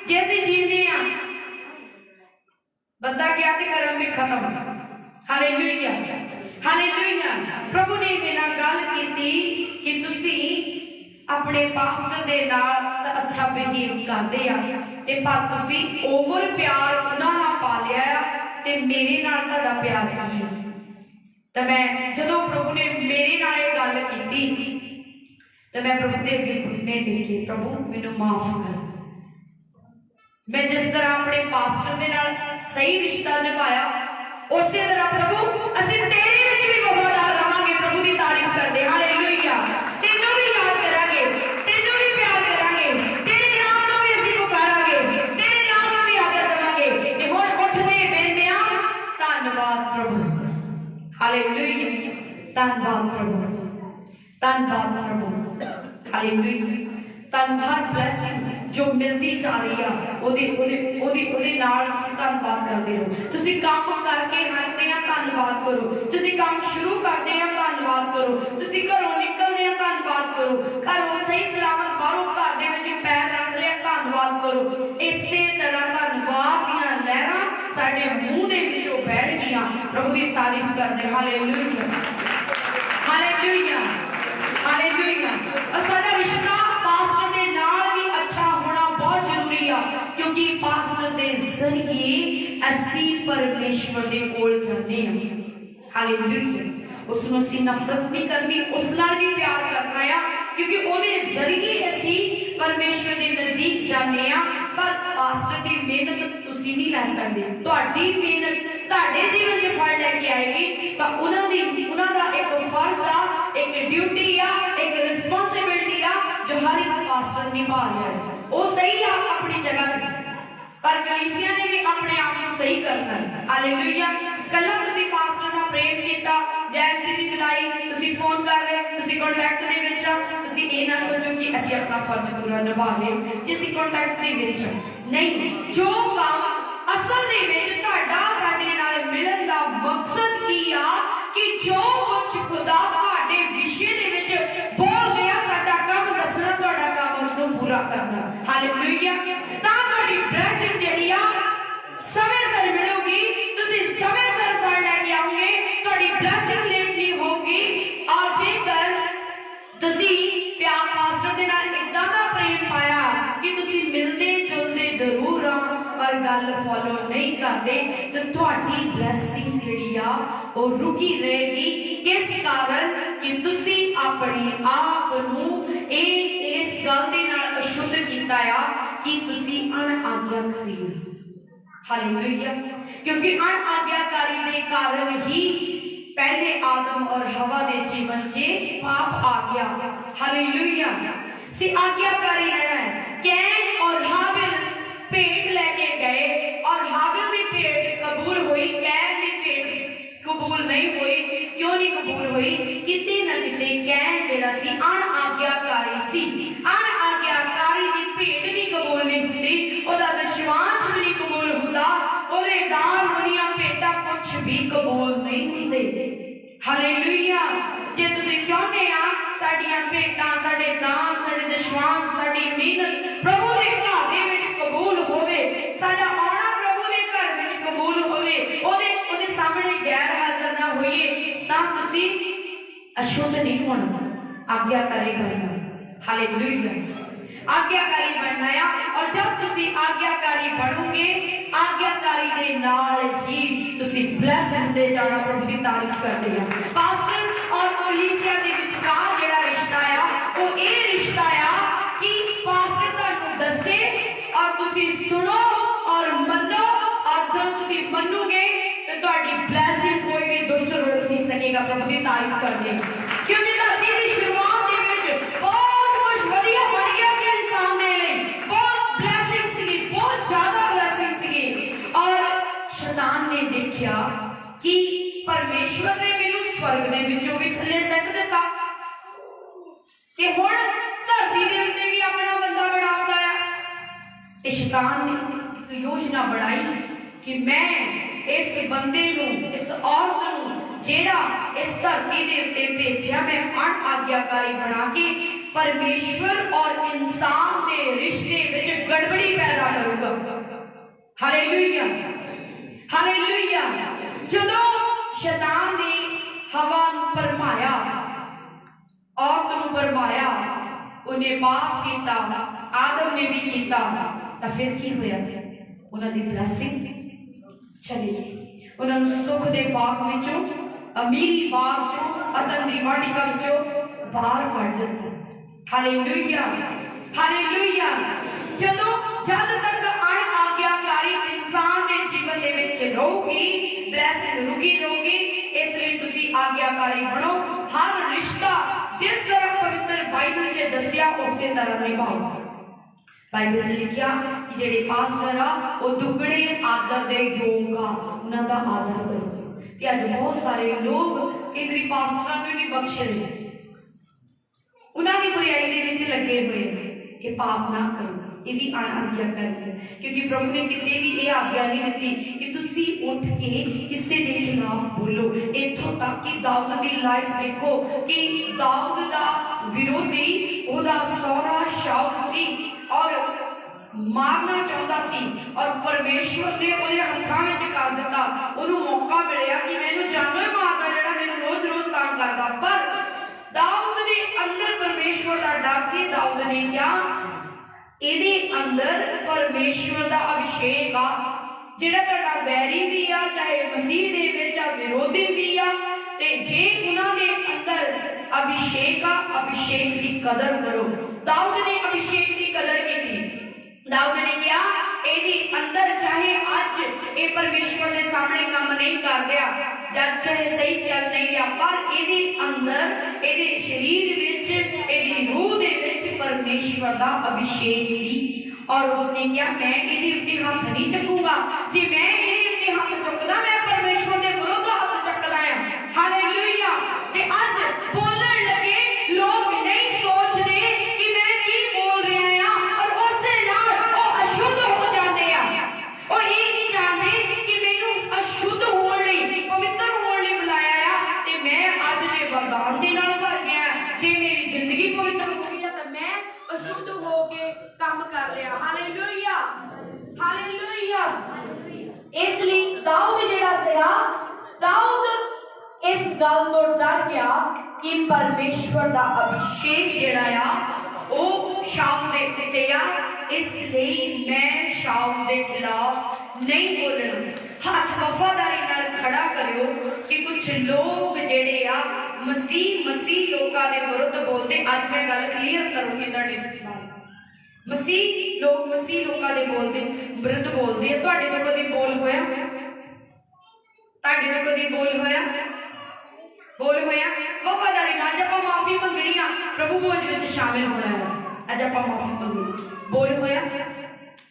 जे असीं जींदे हाँ। बंदा गया ते कर्म भी खत्म। Hallelujah, hallelujah. प्रभु ने मेरे नाल गल कीती कि तुसीं अपने पास्टर दे नाल अच्छा बिहेव करदे आ, ते पर तुसीं ओवर प्यार उन्हां नाल पा लिया ते मेरे नाल तुहाडा प्यार की है। तो मैं जदों प्रभु ने मेरे नाल ये गल कीती तो मैं प्रभु के अगे घुटने टेके, प्रभु मैनू माफ कर। मैं जिस तरह अपने पास्टर दे नाल सही रिश्ता निभाया उस तरह प्रभु असीं तेरे विच भी वफादार रहांगे। प्रभु की तारीफ करदे हालेलुया। तेनू भी याद करांगे, तेनू भी प्यार करांगे, तेरे नाम नूं भी असीं पुकारांगे, तेरे नाम नूं भी आदर देवांगे। ते हुण उठदे बैठदे आ धन्नवाद प्रभु, हालेलुया। धन्नवाद प्रभु, धन्नवाद प्रभु, हालेलुया। हर ब्लैसिंग जो मिलती जा रही है धन्यवाद करते रहो। तुसीं काम करके हटते हैं धन्यवाद करो, तुसीं काम शुरू करते हैं धन्यवाद करो, तुसीं घरों निकलते हैं धन्यवाद करो, घरों सही सलामत बाहरों घर दे विच पैर रख लिया धन्यवाद करो। इसे तरह धन्यवाद दीयां लहरां साडे मूंह दे विचों बैठ गईयां। प्रभु की तारीफ करदे हालेलुया, हालेलुया, हालेलुया। और साडा रिश्ता पास्टर दे नाल भी अच्छा होना बहुत जरूरी है, क्योंकि पास्टर दे जरिए असीं परमेश्वर दे कोल जांदे हां। हालेलुया। उसनूं असीं नफरत नहीं करनी, उस नाल भी प्यार करना है, क्योंकि ओहदे जरिए असीं परमेश्वर दे नजदीक जांदे हां। पर पास्टर दी मेहनत तुसीं नहीं लै सकदे, तुहाडी मेहनत तुहाडे जीवन च फल लैके आएगी। तो उन्हां दा एक फर्ज आ, एक ड्यूटी आ, एक रिस्पॉन्सिबिलिटी आ जो हर एक पास्टर निभा रहा है। वो सही आ अपनी जगह पर कलीसिया ने भी अपने आप को सही करना है। हालेलुया। कल्ला तुसीं पास्टर नाल प्रेम कीता, जैसी दी बुलाई, तुसीं फोन कर रहे, तुसीं कॉन्टैक्ट दे विच आ, तुसीं ये ना सोचो कि असीं अपना फर्ज पूरा निभा रहे जे असीं कॉन्टैक्ट दे विच नहीं। जो काम असल दे विच तुहाडा साडे नाल मिलन दा मकसद की आ कि जो कुछ खुदा तुहाडे विषय दे विच बोल रिहा, साडा काम दसना, तुहाडा काम उसनूं पूरा करना। हालेलुया। तां तुहाडी ब्लेसिंग जिहड़ी आ समय सिर मिलूगी, तुसीं समय सिर फल लैके आओगे, तुहाडी ब्लेसिंग लेट नहीं होगी। और जेकर तुसीं प्यार पास्टर दे नाल इदां दा प्रेम पाया कि तुसीं मिलदे जुलदे जरूर आ पर गल फॉलो नहीं करते, तो तुहाडी ब्लेसिंग जिहड़ी आ वो रुकी रहेगी। किस कारण कि तुसीं अपने आप नूं इस गल दे नाल अशुद्ध कीता आ कि तुसीं अणआज्ञाकारी हो। हालेलुया। क्योंकि अणआज्ञाकारी दे कारण ही पहले आदम और हवा दे जीवन च पाप आ गया। हालेलुया। सी आज्ञाकारी रहना है। कैन और हाबिल भेंट लेके गए और हाबिल दी भेंट कबूल हुई, कैन दी भेंट कबूल नहीं हुई। क्यों नहीं कबूल हुई? किते ना किते कैन जिहड़ा सी अणआज्ञाकारी सी। अणआज्ञाकारी दी भेंट भी कबूल नहीं हुंदी, ओहदा दशवांश भी नहीं कबूल हुंदा, ओहदे दान ओहदियां भेंटां कुछ भी कबूल नहीं हुंदे। हालेलुया। जे तुसीं चाहुंदे आ साडीआं भेंटां, साडे दान, साडे दशवांश, साडी मेहनत प्रभु दे घर दे विच कबूल होवे, साडा आउणा प्रभु दे घर विच कबूल होवे, ओहदे सामने गैर हाजिर ना होइए, तां तुसीं अशुद्ध नहीं होना, आज्ञाकारी बनना। हालेलुया। आज्ञाकारी बनना है। और जब तुसीं आज्ञाकारी बनोगे, आज्ञाकारी दे नाल ही तुसीं ब्लेसिंग दे जाना। प्रभु दी तारीफ करदे आ। पास्टर और कलीसिया दे विचकार जेड़ा रिश्ता आ वो ये रिश्ता आ कि पास्टर तुहानूं दसे और तुसीं सुनो और मनो, और जब तुसीं मनोगे तो तुहाडी ब्लेसिंग कोई भी दुष्ट रोक नहीं सकेगा। प्रभु दी तारीफ करदे आ। क्योंकि धरती दी शुरुआत दे विच बहुत कुछ वधिया बन गया सी इंसान दे लई, बहुत ब्लेसिंग सी, बहुत ज्यादा ब्लेसिंग सी। और शैतान ने देखिया कि परमेश्वर ने मैनूं स्वर्ग दे विचों भी थल्ले सट दिता कि हुण धरती दे उत्ते भी अपना बंदा बनाउंदा है। ते शैतान ने एक योजना बनाई कि मैं इस बंदे नूं, इस औरत नूं जेड़ा इस धरती दे उत्ते भेजिया, मैं अणआज्ञाकारी बना के परमेश्वर और इंसान दे रिश्ते विच गड़बड़ी पैदा करूंगा। Hallelujah, hallelujah. जदों शैतान ने हवा नूं भरमाया, औरत नूं भरमाया, उन्हें पाप कीता, आदम ने भी कीता, तां फिर की होया? उन्हां दी ब्लेसिंग चली गई, उन्हां नूं सुख दे बाग विचों अमीरी बाग चो अदन दी वाटिका विचों बाहर कढ दिता। Hallelujah hallelujah. जद तक अणआज्ञाकारी इंसान के जीवन दे विच रहूगी, ब्लैसिंग रुकी रहूगी। इसलिए तुसी आज्ञाकारी बनो। हर रिश्ता जिस तरह पवित्र बाइबल च दसिया उसे तरह निभाओ। बाइबल च लिखिया कि जेडे पास्टर आ वो दुगने आदर दे योग आ, उन्हां दा आदर करो। ते अज बहुत सारे लोग कई बारी पास्टरां नूं नहीं बख्शदे, उन्हां दी बुराई दे विच लगे हुए हैं। ये पाप ना करो, ये भी अणआज्ञाकारी है, क्योंकि प्रभु ने किते भी ये आज्ञा नहीं दी कि तुसी उठ के किसी के खिलाफ बोलो। इत्थों तक कि दाऊद दी लाइफ देखो कि दाऊद दा विरोधी ओदा सौरा शाऊल सी और मारना चाहता सी, और परमेश्वर ने ओदे हत्थां विच कर दिता। ओनू मौका मिलिया कि मैनू जानो ही मारदा जेड़ा मैनू रोज रोज तंग करदा, पर दाऊद दे अंदर परमेश्वर दा डर सी। दाऊद ने क्या ਇਹਦੇ अंदर परमेश्वर का अभिषेक आ, ਜਿਹੜਾ ਤੁਹਾਡਾ ਵੈਰੀ भी आ, चाहे मसीह ਦੇ ਵਿੱਚ ਆ, विरोधी भी आ, ते जे उन्हां दे अंदर अभिषेक आ, अभिषेक की कदर करो। दाऊद ने अभिषेक की कदर की। दाऊद ने क्या ਇਹਦੇ अंदर चाहे आज ये परमेश्वर के सामने काम नहीं कर रहा, जब चाहे सही चल नहीं रहा, पर ਇਹਦੇ अंदर ਇਹਦੇ शरीर विच ਇਹਦੀ रूह ਦੇ ਵਿੱਚ परमेश्वर का अभिषेक सी। और उसने क्या मैं ਇਹਦੇ ਉੱਤੇ हथ नहीं चकूंगा, जे मैं ਇਹਦੇ ਉੱਤੇ हथ चुकदा मैं परमेश्वर के विरुद्ध हथ चकदा है। हालेलुया। ते आज बोलण लगे लोग नहीं सोचते कि मैं की बोल रहा हां, और उससे नाल वो अशुद्ध हो जाते हैं। और ये नहीं जानते कि मैनू अशुद्ध होने लई पवित्र होने लई बुलाया है, ते मैं आज जे वरदान दे नाल भर गया, जे मेरी जिंदगी पवित्र हो गई है, तो मैं अशुद्ध होके काम कर रहा। Hallelujah hallelujah. इसलिए दाऊद जेड़ा सीगा, दाऊद इस गल तो डर गया कि परमेश्वर का अभिषेक जेड़ा आ वो शाऊल दे उत्ते आ, इसलिए मैं शाऊल दे खिलाफ नहीं बोलना। हाथ वफादारी नाल खड़ा करियो कि कुछ लोग जेड़े आ मसीह लोगों के विरुद्ध बोलते। आज मैं गल क्लीयर करूंगी तुहाडे नाल। मसीह लोगों के बोलते विरुद्ध बोलते हैं। तुहाडे तो कदी बोल होया? तुहाडे तो कदी बोल होया? बोल होया? वफादारी नाल जब आप माफी मंगनी आ, प्रभु भोज विच शामिल होना है। अज आप माफी मंगनी, बोल होया?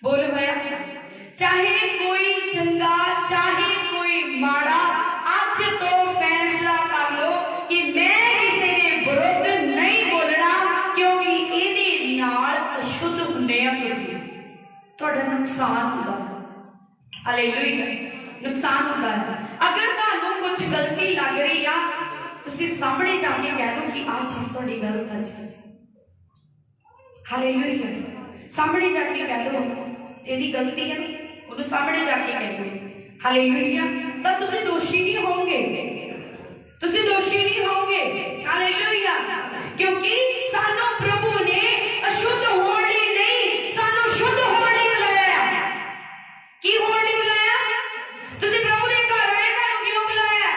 बोल होया? चाहे कोई चंगा चाहे कोई माड़ा, आज तो फैसला कर लो कि मैं किसी के विरुद्ध नहीं बोलना, क्योंकि ਇਹਦੇ ਨਾਲ अशुद्ध ਹੁੰਦੇ ਆ ਤੁਸੀਂ, ਤੁਹਾਡਾ नुकसान ਹੁੰਦਾ है। हालेलुया। नुकसान ਹੁੰਦਾ है। अगर ਤੁਹਾਨੂੰ कुछ गलती लग रही आ, ਤੁਸੀਂ सामने जाके कह दो कि आ चीज ਤੁਹਾਡੀ गलत है। हालेलुया। सामने जाके कह दो ਜਿਹਦੀ गलती है ਉਹਨੂੰ सामने जाके कह दो। हालेलुया। ਤਾਂ ਤੁਸੀਂ दोषी नहीं होंगे, ਤੁਸੀਂ दोषी नहीं होंगे। हालेलुया। क्योंकि सानू प्रभु ने अशुद्ध होने नहीं, सानू शुद्ध होने बुलाया। की होने बुलाया? ਤੁਸੀਂ प्रभु ਦੇ ਘਰ ਆਏ, ਤੁਹਾਨੂੰ ਕਿਉਂ ਬੁਲਾਇਆ?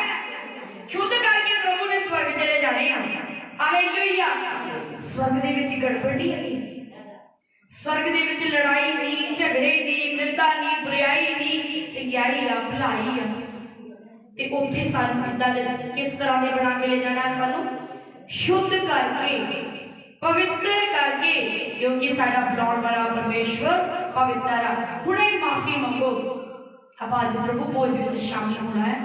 शुद्ध करके प्रभु ने स्वर्ग चले जाने आ। हालेलुया। स्वर्ग ਦੇ ਵਿੱਚ गड़बड़ नहीं है, स्वर्ग ਦੇ ਵਿੱਚ लड़ाई नहीं, झगड़े नहीं, निंदा नहीं, बुराई नहीं, चंगियाई आ, भलाई आ। ते उत्थे सानू किस तरह दे बना के ले जाना? सानू शुद्ध करके, पवित्र करके, क्योंकि साडा बुलाउण वाला परमेश्वर पवित्र है। हुणे माफी मंगो, आप आज प्रभु भोज विच शामिल होना है,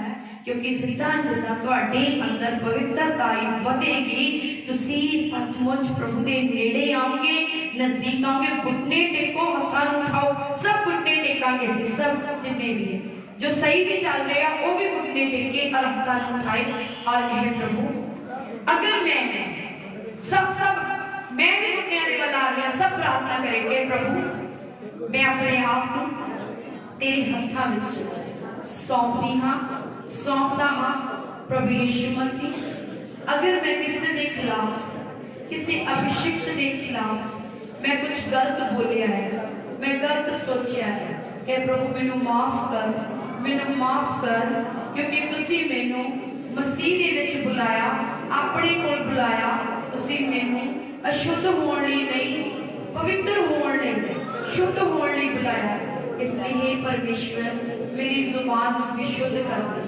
क्योंकि जिद्दां जिद्दां तुहाडे अंदर पवित्रता वधेगी, तुसी सचमुच प्रभु दे नेड़े आओगे, नजदीक आओगे। घुटने टेको, हत्थां नूं उठाओ, सब घुटने टेकांगे असीं, सब जिन्ने भी है जो सही भी चल रहे हैं वो भी घुटने टेके और हत्थां नूं उठाए और कहे प्रभु अगर मैं मैं भी घुटनियां दे वल आ गया, सब प्रार्थना करेंगे प्रभु मैं अपने आप को तेरे हत्थां विच सौंपदी हां, सौंपदा हां। प्रभु यीशु मसीह अगर मैं किसी के खिलाफ, किसी अभिषिक्त के खिलाफ मैं कुछ गलत बोलिया है, मैं गलत सोचा है, हे प्रभु मैनू माफ कर, मैनू माफ कर, क्योंकि तुसी मैनू मसीह दे विच बुलाया, अपने कोल बुलाया, तुसीं मैनूं अशुद्ध होण लई नहीं, पवित्र होण लई, शुद्ध होण लई बुलाया। इसलिए हे परमेश्वर, मेरी जुबान नूं विशुद्ध कर दे,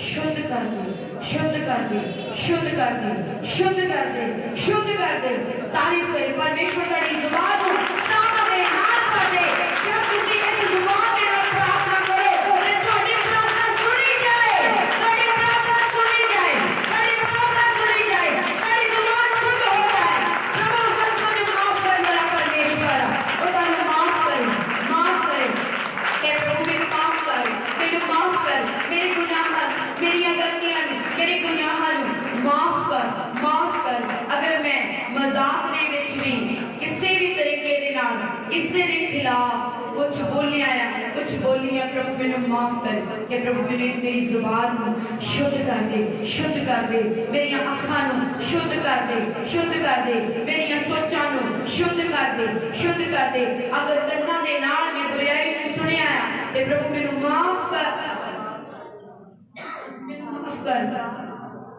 शुद्ध कर दे, शुद्ध कर दे, शुद्ध कर दे, शुद्ध कर दे, शुद्ध कर दे। तारीफ करे परमेश्वर तेरी जुबान नूं सामने हाथ कर दे। जब तुसीं इस जुबान दे नाल प्रार्थना करो ते तुहाडी प्रार्थना सुनी जाए, तुहाडी प्रार्थना सुनी जाए, तुहाडी प्रार्थना सुनी जाए, तुहाडी जुबान शुद्ध हो जाए। प्रभु सबको माफ करने वाला परमेश्वर, वो तुहानूं माफ करे, माफ करे। हे प्रभु मेरे माफ कर, मेरे माफ कर, मेरे गुनाह, मेरी गलतियां, मेरे गुनाह माफ कर, माफ कर। अगर मैं मजाक दे विच भी किसी भी तरीके दे नाल किसी दे खिलाफ कुछ बोलिया है, कुछ बोली है, प्रभु मैनू माफ कर। कि प्रभु मैंने मेरी जुबान नूं शुद्ध कर दे, शुद्ध कर दे, मेरी अखां नूं शुद्ध कर दे, शुद्ध कर दे, मेरी सोचां नूं शुद्ध कर दे, शुद्ध कर दे। अगर कन्नां दे नाल मैं बुराई नूं सुनिया है ते प्रभु मैनू माफ कर, माफ कर।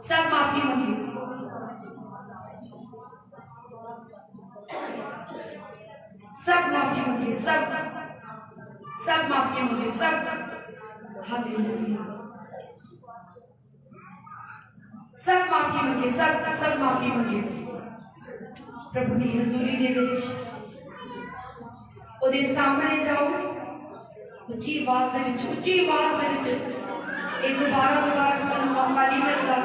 सब माफी मंगी, सब माफी मंगी, सब माफी मंगी, सब। हालेलुया। सब माफी मंगी, सब माफी मंगी। प्रभु की हजूरी दे विच ओदे सामने जाओ, उच्ची आवाज दे विच, उच्ची आवाज दे विच। ये दोबारा सानू मौका नहीं मिलता।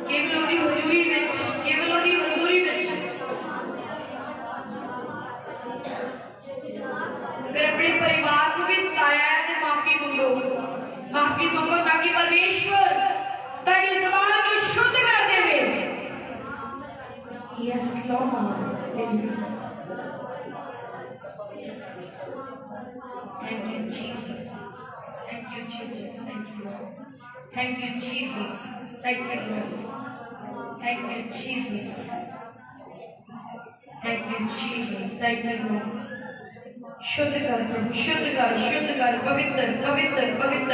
केवल ओदी हजूरी विच, केवल ओदी हजूरी विच। अगर अपने परिवार को भी सताया है तो माफी मंगो, माफी मंगो, ताकि परमेश्वर तेरी जुबान को शुद्ध कर देवे। Yes Lord, thank you Jesus, thank you Jesus, thank you, thank you Jesus, thank you Lord, thank you Jesus, thank you Jesus, thank you Lord. शुद्ध कर प्रभु, शुद्ध कर, शुद्ध कर। पवित्र, पवित्र, पवित्र,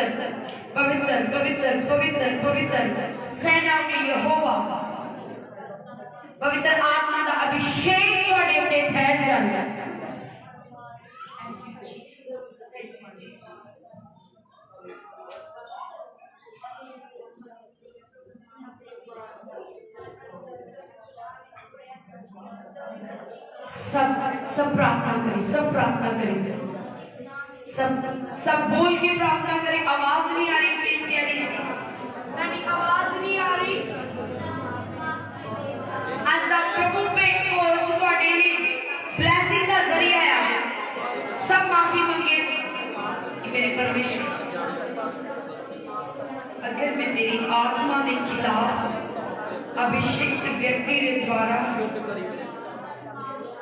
पवित्र, पवित्र, पवित्र, पवित्र सेना के यहोवा, पवित्र आत्मा का अभिषेक तुहाडे उत्ते फैल जाए। सब प्रार्थना करें, सब प्रार्थना करें, सब बोल के प्रार्थना करें। आवाज नहीं आ रही प्लीज, यानी आवाज नहीं आ रही। आज तक प्रभु पे कोच तुहाडे लिए ब्लेसिंग का जरिया है। सब माफी मंगे कि मेरे परमेश्वर, अगर मैं तेरी आत्मा के खिलाफ अभिषेक व्यक्ति के द्वारा,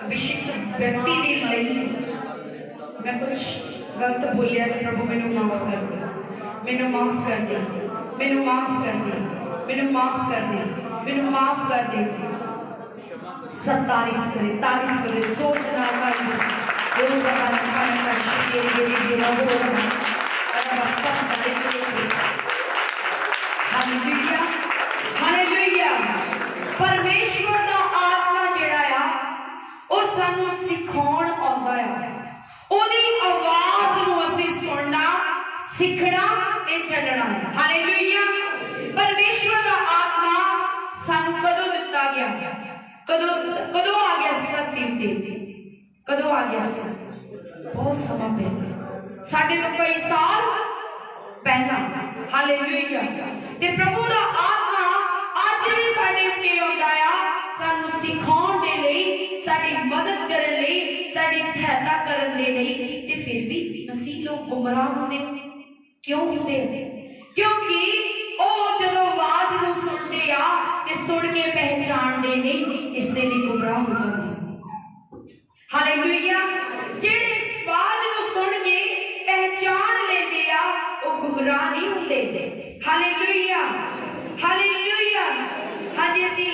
अभिषेक व्यक्ति के लिए मैं कुछ गलत बोलिया, प्रभु मैनू माफ कर दे, मैनू माफ कर दे, मैनू माफ कर दे, मैनू माफ कर दे, मैनू माफ कर दे। सब तारीफ करे, तारीफ करे, जोर के नाल तारीफ बोल रहा है। का शुक्र मेरी गिरा हो रहा सब तारीफ करे। Hallelujah, hallelujah. परमेश्वर दा आत्मा जिहड़ा आ ਉਹ ਸਾਨੂੰ ਸਿਖਾਉਣ ਆਉਂਦਾ ਹੈ। ਉਹਦੀ ਆਵਾਜ਼ ਨੂੰ ਅਸੀਂ ਸੁਣਨਾ, ਸਿੱਖਣਾ ਤੇ ਚੱਲਣਾ ਹੈ। ਹਾਲੇਲੂਇਆ। ਪਰਮੇਸ਼ਵਰ ਦਾ ਆਤਮਾ ਸਾਨੂੰ ਕਦੋਂ ਦਿੱਤਾ ਗਿਆ? ਕਦੋਂ ਆ ਗਿਆ ਸੀ ਧਰਤੀ ਉੱਤੇ? ਕਦੋਂ ਆ ਗਿਆ ਸੀ? ਬਹੁਤ ਸਮਾਂ ਪਹਿਲਾਂ, ਸਾਡੇ ਤੋਂ ਕਈ ਸਾਲ ਪਹਿਲਾਂ। ਹਾਲੇਲੂਇਆ। ਤੇ ਪ੍ਰਭੂ ਦਾ ਆਤਮਾ ਅੱਜ ਵੀ ਸਾਡੇ ਉੱਤੇ ਆਉਂਦਾ ਆ, ਸਾਨੂੰ ਸਿਖਾਉਣ ਦੇ ਲਈ, साड़ी मदद करने लई, साड़ी सहायता करने लई। ते फिर भी मसीह लोग गुमराह होंदे। क्यों होंदे? क्योंकि ओ जदों आवाज नूं सुनदे आ ते सुन के पहचानदे नहीं, इससे लिए गुमराह हो जाते। हालेलुया। जेड़े इस आवाज नूं सुन के पहचान लेंदे आ, ओ गुमराह नहीं होंदे। Hallelujah, hallelujah. हाँ जी, असीं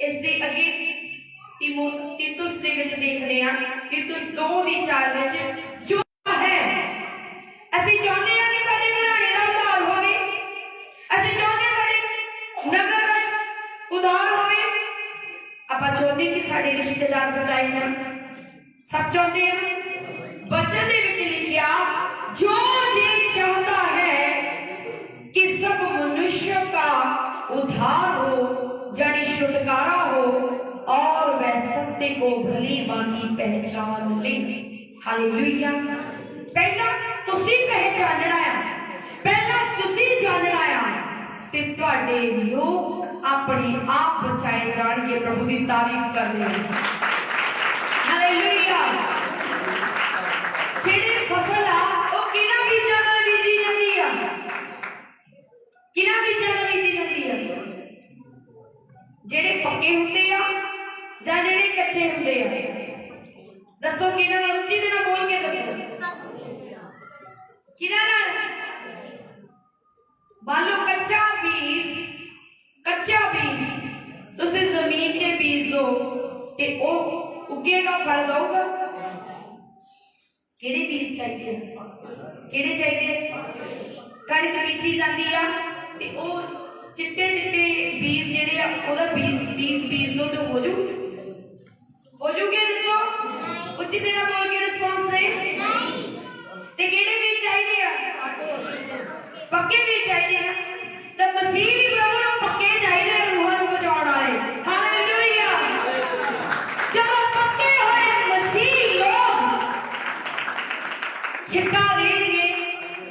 इस दे अगे तीतुस दे विच देखदे आ, तीतुस 2:4 विच जो है, ਅਸੀਂ ਚਾਹੁੰਦੇ ਆ ਕਿ ਸਾਡੇ ਘਰਾਣੇ ਦਾ ਉਧਾਰ ਹੋਵੇ, ਅਸੀਂ ਚਾਹੁੰਦੇ ਸਾਡੇ चाਹੁंदे कि साडे रिश्तेदार बचाए जाण? सब चाहते हैं। वचन दे विच लिखिया, जो जी चाहता है कि सब मनुष्य का उद्धार हो, जानी छुटकारा हो, और वह सत्य को भली भांति पहचान ले। हालेलुया। पहला तुसी पहचानना है, पहला तुसी जानना है, ते तुहाडे लोग अपने आप बचाए जाणगे। प्रभु की तारीफ कर रहे हैं। हालेलुया। जेड़ी फसल आ वो किना बीजां नाल बीजी जांदी आ? किना बीजां नाल बीजी जांदी आ? जेड़े पक्के हुंदे आ जां जेड़े कच्चे हुंदे आ? दसो किना नाल? उच्ची दे नाल बोल के दसो किना नाल? मान लो कच्चा बीज तुसी जमीन च बीज दो ते ओ उगेगा, फल दऊगा? केड़े बीज चाहिए? केड़े चाहिए? कणक बीजी जाती आ ते ओ चिट्टे चिट्टे बीज जेड़े आ ओदा बीज दो तो हो जूगे? दसो उच्ची तरह बोल के रिस्पांस दे। ते केड़े बीज चाहिए आ? पक्के बीज चाहिए ना। तो मसीह भी प्रभु ਨੂੰ पक्के चाहिए, रूहां ਨੂੰ बचाਉਣ वाले। हालेलुया। ਜਦੋਂ पक्के होए मसीह लोग छिटका देंगे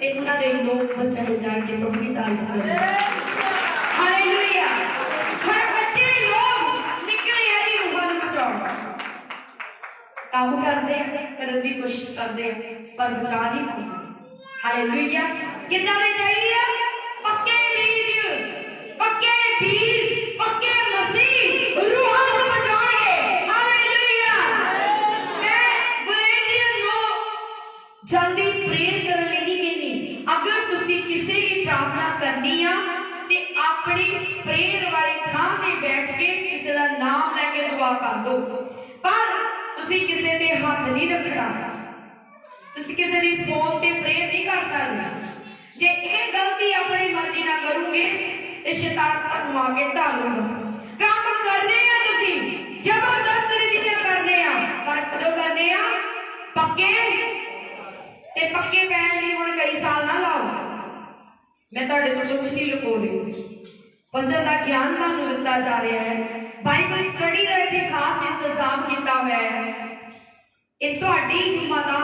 ते उन्हां दे लोग बचाए जाणगे। प्रभु की तारीफ करो। हालेलुया। हर बच्चे लोग निकले हैं जी रूहां ਨੂੰ बचाਉਣ। काम करने की कोशिश करते हैं पर बचा नहीं पाते। हालेलुया। कितना दे चाहिए? पक्के बीज, पक्के मसीह रूहां को बचाएंगे। हालेलुया। मैं वॉलंटियर नो जल्दी प्रेयर करने नहीं कहनी। अगर तुसी किसी की प्रार्थना करनी आ ते अपनी प्रेयर वाली थां ते बैठ के किसी का नाम लेके दुआ कर दो, पर तुसी किसी दे हाथ नहीं रखना। तुसी किसी दी फोन ते प्रेयर नहीं कर सकते। जे ये गलती अपनी मर्जी ना करोगे तो शैतान तुहानू आके ढालूगा। काम करने आ तुसी जबरदस्त रीति नाल करने आ, पर कदों करने आ? पक्के ते पक्के पैण लई हुण कई साल ना लाओ। मैं तुहाडे तो कुछ नहीं लुको रही। वचन दा ज्ञान तुहानू दिता जा रहा है। बाइबल स्टडी का इत्थे खास इंतजाम किया हुआ है। ये तुहाडी हिम्मत आ,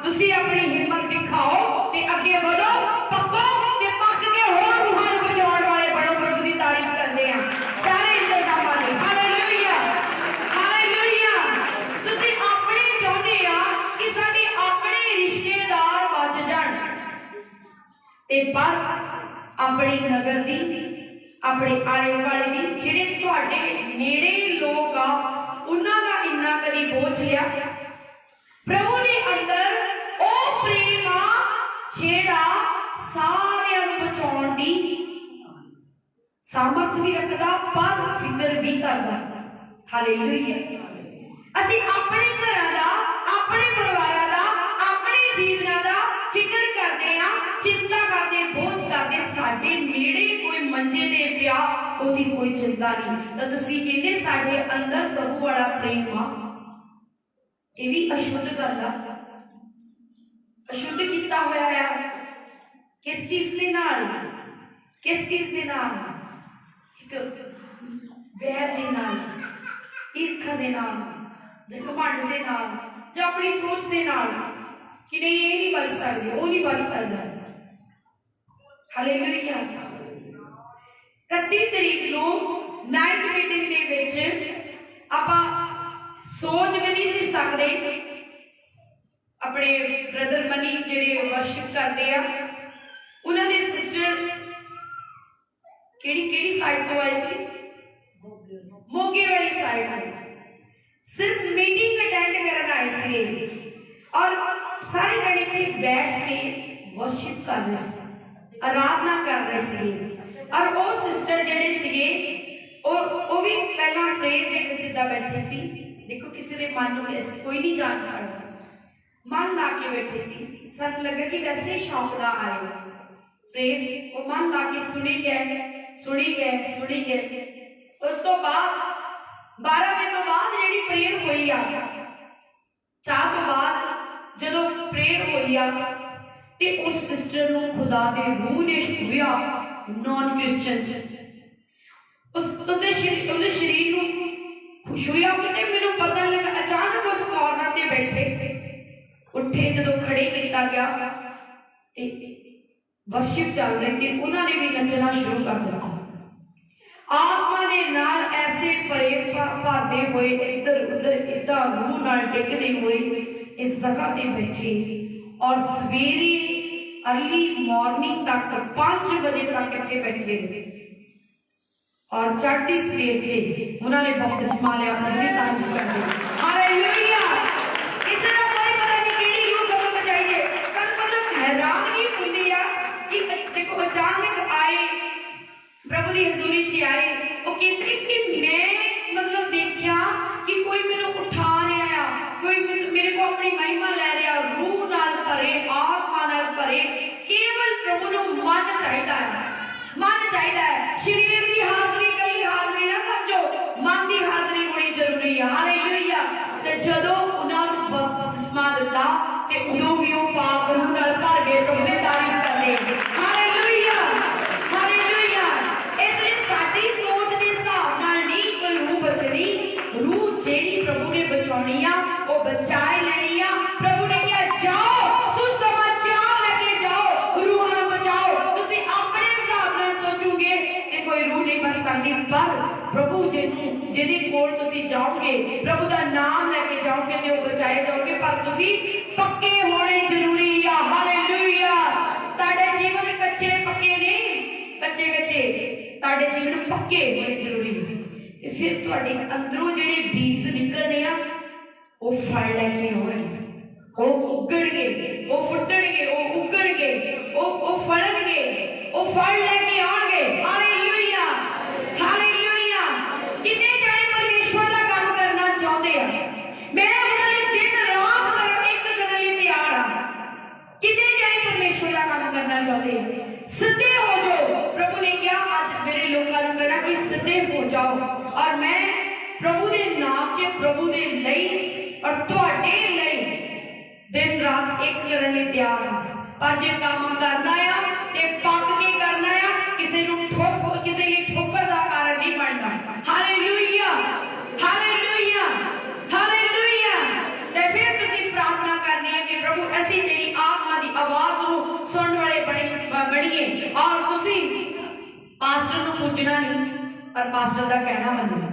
तुसी अपनी हिम्मत दिखाओ ते अगे बढ़ो, पक्को ते पक के होर रूहां नूं बचाउण वाले बनो। प्रभु की तारीफ करते हैं सारे इंतजामां दी। हालेलुया। हालेलुया। तुसी अपने चाहुंदे आ कि साडे अपने रिश्तेदार बच जाण, ते पर अपनी नगर दी, अपने आले दुआले दी जिहड़े तुहाडे नेड़े लोग आ उन्हां दा इन्ना कदी बोझ लिया? प्रभु के अंदर ओ प्रेम आ जेड़ा सारियां नूं बचाउण दी सामर्थ भी रखदा, पर फिक्र भी करदा। हालेलुया। असीं अपने घरां दा, अपने परिवारां दा, अपने जीवनां दा फिक्र करदे आ, चिंता करदे, बोझ करदे। साडे नेड़े कोई मंजे ते पिया ओदी कोई चिंता नहीं। तो तुसीं कहंदे साडे अंदर प्रभु वाला प्रेम आ। ये भी अशुद्ध करदा, अशुद्ध किया होया है। किस चीज के नाल? किस चीज के नाल? एक वैर दे नाल, ईर्खा दे नाल, घमंड दे नाल, जां अपनी सोच दे नाल कि नहीं ये नहीं बच सकदे, वो नहीं बच सकदा। हालेलुया। 31 तरीक नूं नाइट मीटिंग दे विच आपां सोच भी नहीं सी सकते। अपने ब्रदर मनी जिहड़े वर्शिप करते आ उन्हां दे सिस्टर केड़ी साइड तो आए सी? मोगे वाली साइड। सिर्फ मीटिंग अटेंड करन आए सी और सारे जने इत्थे बैठ के वर्शिप कर रहे सी, आराधना कर रहे सी। और वो सिस्टर जिहड़े सीगे और वो भी पहला प्रेयर दे विच इदां बैठे सी। देखो किसी के मन में कैसे कोई नहीं जान सकता, मन ला के बैठे सी। सन लगा कि वैसे ही शौक ना आए प्रेम, वो मन ला के सुनी गए। उस तो बाद 12 ਵਜੇ ਤੋਂ ਬਾਅਦ ਜਿਹੜੀ ਪ੍ਰੇਅਰ ਹੋਈ ਆ, ਚਾਹ ਤੋਂ ਬਾਅਦ ਜਦੋਂ ਪ੍ਰੇਅਰ ਹੋਈ ਆ ਤੇ ਉਸ ਸਿਸਟਰ ਨੂੰ ਖੁਦਾ ਦੇ ਰੂਹ ਨੇ ਛੂਹਿਆ, ਨੌਨ ਕ੍ਰਿਸਚੀਅਨਸ ਉਹਦੇ ਸਰੀਰ ਨੂੰ ਛੂਹਿਆ। ਤੇ ਮੈਨੂੰ ਪਤਾ ਲੱਗਾ, ਅਚਾਨਕ ਉਸ ਕਾਰਨਰ ਤੇ ਬੈਠੇ ਉੱਠੇ, ਜਦੋਂ ਖੜੇ ਕੀਤਾ ਗਿਆ ਤੇ ਵਰਸ਼ਿਪ ਚੱਲ ਰਹੀ ਤੇ ਉਹਨਾਂ ਨੇ ਵੀ ਨੱਚਣਾ ਸ਼ੁਰੂ ਕਰ ਦਿੱਤਾ। ਆਤਮਾ ਦੇ ਨਾਲ ਐਸੇ ਭਰੇ ਭਾਦੇ ਹੋਏ, ਇੱਧਰ ਉੱਧਰ ਏਦਾਂ ਰੂਹ ਨਾਲ ਡਿੱਗਦੇ ਹੋਏ ਇਸ ਜਗ੍ਹਾ ਤੇ ਬੈਠੇ। ਔਰ ਸਵੇਰੇ अर्ली मॉर्निंग तक 5 बजे तक इतने बैठे और चढ़ती सवेर से उन्होंने बपतिस्मा लिया। तारीफ करते हालेलुया। इसे दा कोई पता नहीं केड़ी रूह कदों बजाई है। सब मतलब हैरानी होती है कि देखो अचानक आए प्रभु की हजूरी च आए, वो कहते कि मैं मतलब देखा कि कोई मैनू उठा रहा है, कोई मेरे को अपनी महिमा लै रहा, रूह नाल भरे, आत्मा नाल भरे। केवल प्रभु नू मन चाहिदा है, मन चाहिदा है। शरीर की हाजरी कली हाजरी ना समझो, मन की हाजरी होनी जरूरी है। हालेलुया। ते जदों उन्हां नू बपतिस्मा दिता ते उदों भी वो पाक रूह नाल भर गए, प्रभु दी तारीफ करदे। Hallelujah hallelujah. इसलिए साडी सोच दे हिसाब नाल नहीं कोई रूह बचनी, रूह जेड़ी प्रभु ने बचाउणी आ वो बचाए लेनी आ। प्रभु ने कहा जाओ सुसमाचार लेके जाओ, रूहां नू बचाओ। तुसीं अपने हिसाब नाल सोचोगे कि कोई रूह नहीं बच सकती, पर प्रभु जिहदे कोल तुसीं जाओगे, प्रभु दा नाम लेके जाओगे ते वो बचाए जाओगे। पर तुसीं पक्के होने जरूरी आ। हालेलुया। तुहाडे जीवन कच्चे पक्के नहीं, कच्चे कच्चे तुहाडे जीवन पक्के होने जरूरी है। ते फिर तुहाडे अंदरों जिहड़े बीज निकलने आ वो फल लेके आउणगे, वो उगणगे, वो फुटणगे, वो उगणगे, वो फलणगे, वो फल लेके आउणगे। Hallelujah hallelujah. कितने जाने परमेश्वर दा काम करना चाहते हैं, मैं उन्हां लई दिन रात एक करने लई तैयार हां। कितने जाने परमेश्वर दा काम करना चाहते हैं, सीधे हो जाओ। प्रभु ने कहा आज मेरे लोकां नूं कहना कि सीधे हो जाओ, और मैं प्रभु दे नाम च प्रभु दे लई और तुहाडे लई दिन रात एक करने लई तैयार हां। पर जे काम करना आ ते पक के करना आ, किसी नूं किसी लई ठोकर दा कारण नहीं बनना। Hallelujah hallelujah hallelujah. ते फिर तुसीं प्रार्थना करनी है कि प्रभु असीं तेरी आत्मा दी आवाज़ नूं सुनने वाले बणीए। और तुसीं पास्टर नूं पूछना नहीं, पर पास्टर दा कहना मनना।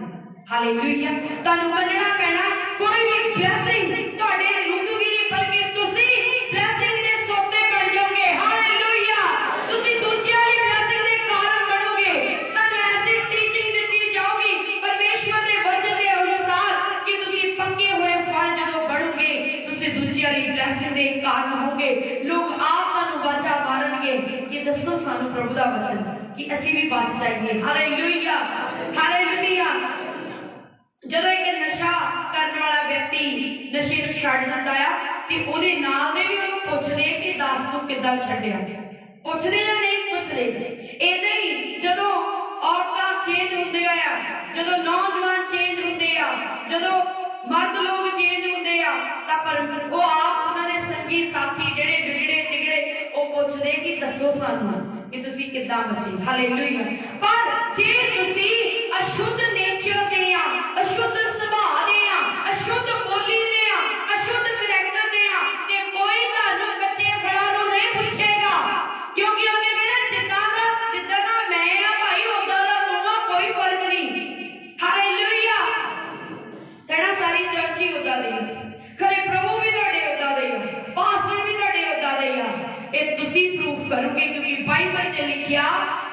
हालेलुया। तुहानूं मनना पैना। कोई भी ब्लेसिंग तुहाडे रुकूगी नहीं, बल्कि तुसीं ब्लेसिंग दे सोते बन जाओगे। हालेलुया। तुसीं दूजियां दी ब्लेसिंग दे कारण बनोगे। तुहानूं ऐसी टीचिंग दित्ती जाओगी परमेश्वर दे वचन दे अनुसार कि तुसीं पक्के हुए फल जदों बनोगे, तुसीं दूजियां दी ब्लेसिंग दे कारण होगे। लोग आप तुहानूं वाचा मारनगे कि दसो सानूं प्रभु दा वचन कि असीं भी बच जाइए। Hallelujah hallelujah. जदों एक नशा करने वाला व्यक्ति नशे नूं छड्ड दिंदा आ ते ओहदे नाल दे भी ओहनूं पुछदे कि दस तूं किद्दां छड्डिया, पुछदे या नहीं पुछदे। इदां ही जदों औरतां चेंज हुंदे आ, जदों नौजवान चेंज हुंदे आ, जदों मर्द लोग चेंज हुंदे आ, तां पर वो आप उन्हां दे संगी साथी जिहड़े बिगड़े तिगड़े वो पुछदे कि दसो सानूं कि तुसीं किद्दां बचे। हालेलुया। पर जे तुसीं अशुद्ध नेचर दे आ, अशुद्ध सुभाਅ दे आ, अशुद्ध बोली दे आ, अशुद्ध करैक्टर दे आ, ते कोई तुहानूं कच्चे फलां नूं नहीं पुछेगा, क्योंकि उहने कहना जिद्दां दा मैं आ भाई उदां दा तूं आ, कोई फर्क नहीं। हालेलुया। कहना सारी चर्च ही उदां दी है, खरे प्रभु भी तुहाडे उदां दे आ, पास्टर भी तुहाडे उदां दे आ। ਇਹ ਤੁਸੀਂ ਪ੍ਰੂਫ ਕਰੋਗੇ, ਕਿਉਂਕਿ ਬਾਈਬਲ 'ਚ ਲਿਖਿਆ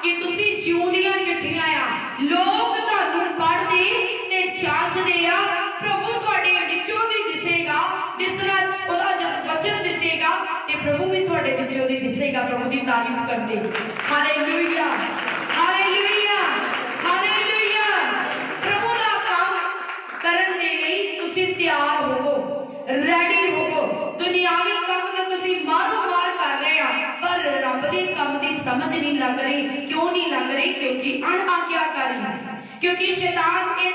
ਕਿ ਤੁਸੀਂ ਜਿਉਂਦੀਆਂ ਚਿੱਠੀਆਂ ਆ। ਲੋਕ ਤੁਹਾਨੂੰ ਪੜ੍ਹਦੇ ਤੇ ਜਾਂਚਦੇ ਆ, ਪ੍ਰਭੂ ਤੁਹਾਡੇ ਵਿੱਚੋਂ ਦੀ ਦਿਸੇਗਾ, ਦਿਸਣਾ ਉਹਦਾ ਵਚਨ ਦਿਸੇਗਾ ਤੇ ਪ੍ਰਭੂ ਵੀ ਤੁਹਾਡੇ ਵਿੱਚੋਂ ਦੀ ਦਿਸੇਗਾ। ਪ੍ਰਭੂ ਦੀ ਤਾਰੀਫ ਕਰਦੇ। Hallelujah hallelujah hallelujah. ਪ੍ਰਭੂ ਦਾ ਕੰਮ ਕਰਨ ਦੇ ਲਈ ਤੁਸੀਂ ਤਿਆਰ ਹੋਵੋ, ਰੈਡੀ ਹੋਵੋ। ਦੁਨਿਆਵੀ ਕੰਮ ਤਾਂ ਤੁਸੀਂ ਮਾਰੋ ਮਾਰ ਕਰ ਰਹੇ ਆ, पर रब दे काम दी समझ नहीं लग रही। क्यों नहीं लग रही? क्योंकि अणआज्ञाकारी है। क्योंकि शैतान ने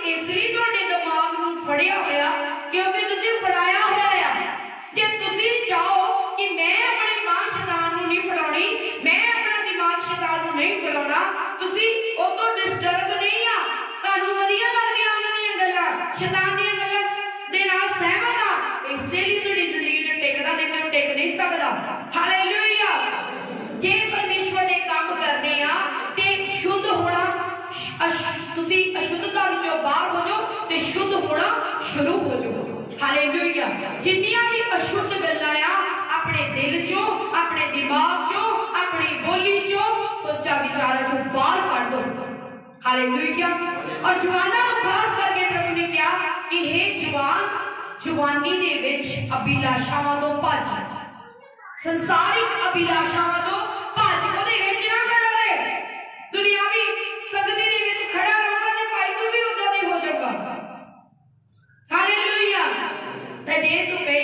इसलिए तुहाडे दिमाग नूं फड़िया होया क्योंकि तुसीं फड़ाया होया है। जे तुसीं चाहो कि मैं अपनी मां शैतान नूं नहीं फड़ाउणी, मैं अपना दिमाग शैतान नूं नहीं फड़ाउणा, तुसीं ओह तो डिस्टर्ब नहीं आ, तुहानूं वधिया लगदियां उन्हां दीयां गल्लां, शैतान दीयां गल्लां दे नाल सहमत आ, इसलिए तुहाडी जिंदगी च टिकदा नहीं ते टिक नहीं सकदा। हालेलुया। जे परमेश्वर दे काम करने आ ते शुद्ध होना, तुसीं अशुद्धता विचों बाहर हो जाओ ते शुद्ध होना शुरू हो जाओ। हालेलुया। जिन्नियां भी अशुद्ध गल्लां आ अपने दिल चों, अपने दिमाग चों, अपनी बोली चों, सोचा विचारा चों बाहर काढ दो। हालेलुया। और जवानां नूं खास करके प्रभु ने कहा कि हे जवान, जवानी दे विच अभिलाषावां तों भज, संसारिक अभिलाषावां तों भज, ओहदे विच ना खड़ा रहे। दुनियावी संगति दे विच खड़ा रहोगा ते भाई तू भी उदां दी हो जाऊगा। हालेलुया। ते जे तू कहे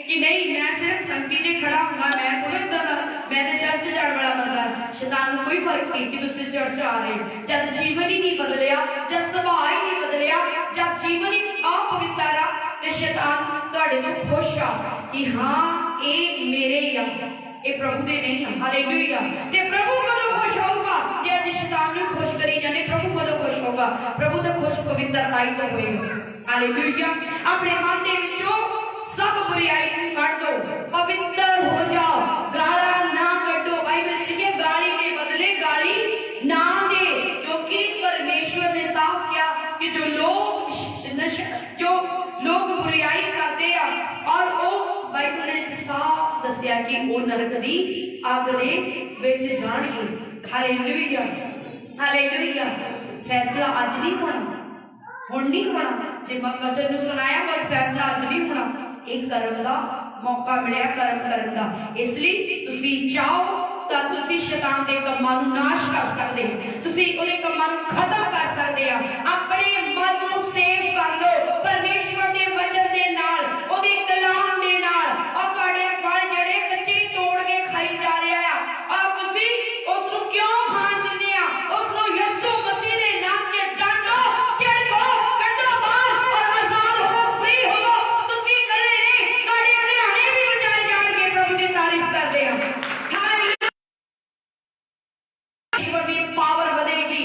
कि नहीं मैं सिर्फ संगति च खड़ा होऊंगा, मैं थोड़े उदां दा, मैं ते चर्च जाण वाला बंदा, शैतान नूं कोई फर्क नहीं कि तुसीं चर्च आ रहे, जद जीवन ही नहीं बदलिया, जद सुभाव ही नहीं बदलिया, जद जीवन ही अपवित्र आ ते शैतान तुहाडे तों खुश आ कि हां ये मेरे ही आ, ये प्रभु दे नहीं आ। हालेलुया। ते प्रभु कदों खुश होगा जे अज शैतान नूं खुश करी जाने, प्रभु कदों खुश होगा? प्रभु तो खुश पवित्रता ही तो होएगा। हालेलुया। अपने मन दे विचों सब बुराई कढ दो, पवित्र हो जाओ, गाला ना कढो। बाइबल लिखे गाली के बदले गाली ना दे, क्योंकि परमेश्वर ने साफ किया कि जो लोग बुराई करते हैं और वो बाइबल ने साफ दसिया कि वो नरक दी अग दे विच जाणगे। हालेलुया। हालेलुया। फैसला अज नहीं होना, हुण नहीं होना। जे वचन नूं सुनाया बस फैसला अज नहीं होना, एक कर्म दा मौका मिलिया कर्म करन दा। इसलिए तुसीं चाहो तां तुसीं शैतान दे कम्मां नूं नाश कर सकदे, तुसीं ओहदे कम्मां नूं खत्म कर सकदे आ। अपने मन नूं सेफ कर लो परमेश्वर दे वचन दे नाल, ओहदे कलाम दे नाल, और तुहाडे फल जिहड़े कच्चे तोड़ के खाई जा रहे आ, और तुसीं उस नूं क्यों खाण दिंदे आ? उस नूं यीशु मसीह दे नाम च डांटो, झड़को, कड्डो बाहर और आजाद हो, फ्री हो। तुसीं इकल्ले नहीं, तुहाडे घराणे भी बचाए जाणगे। प्रभु दी तारीफ करदे आ। ईश्वर की पावर बढ़ेगी,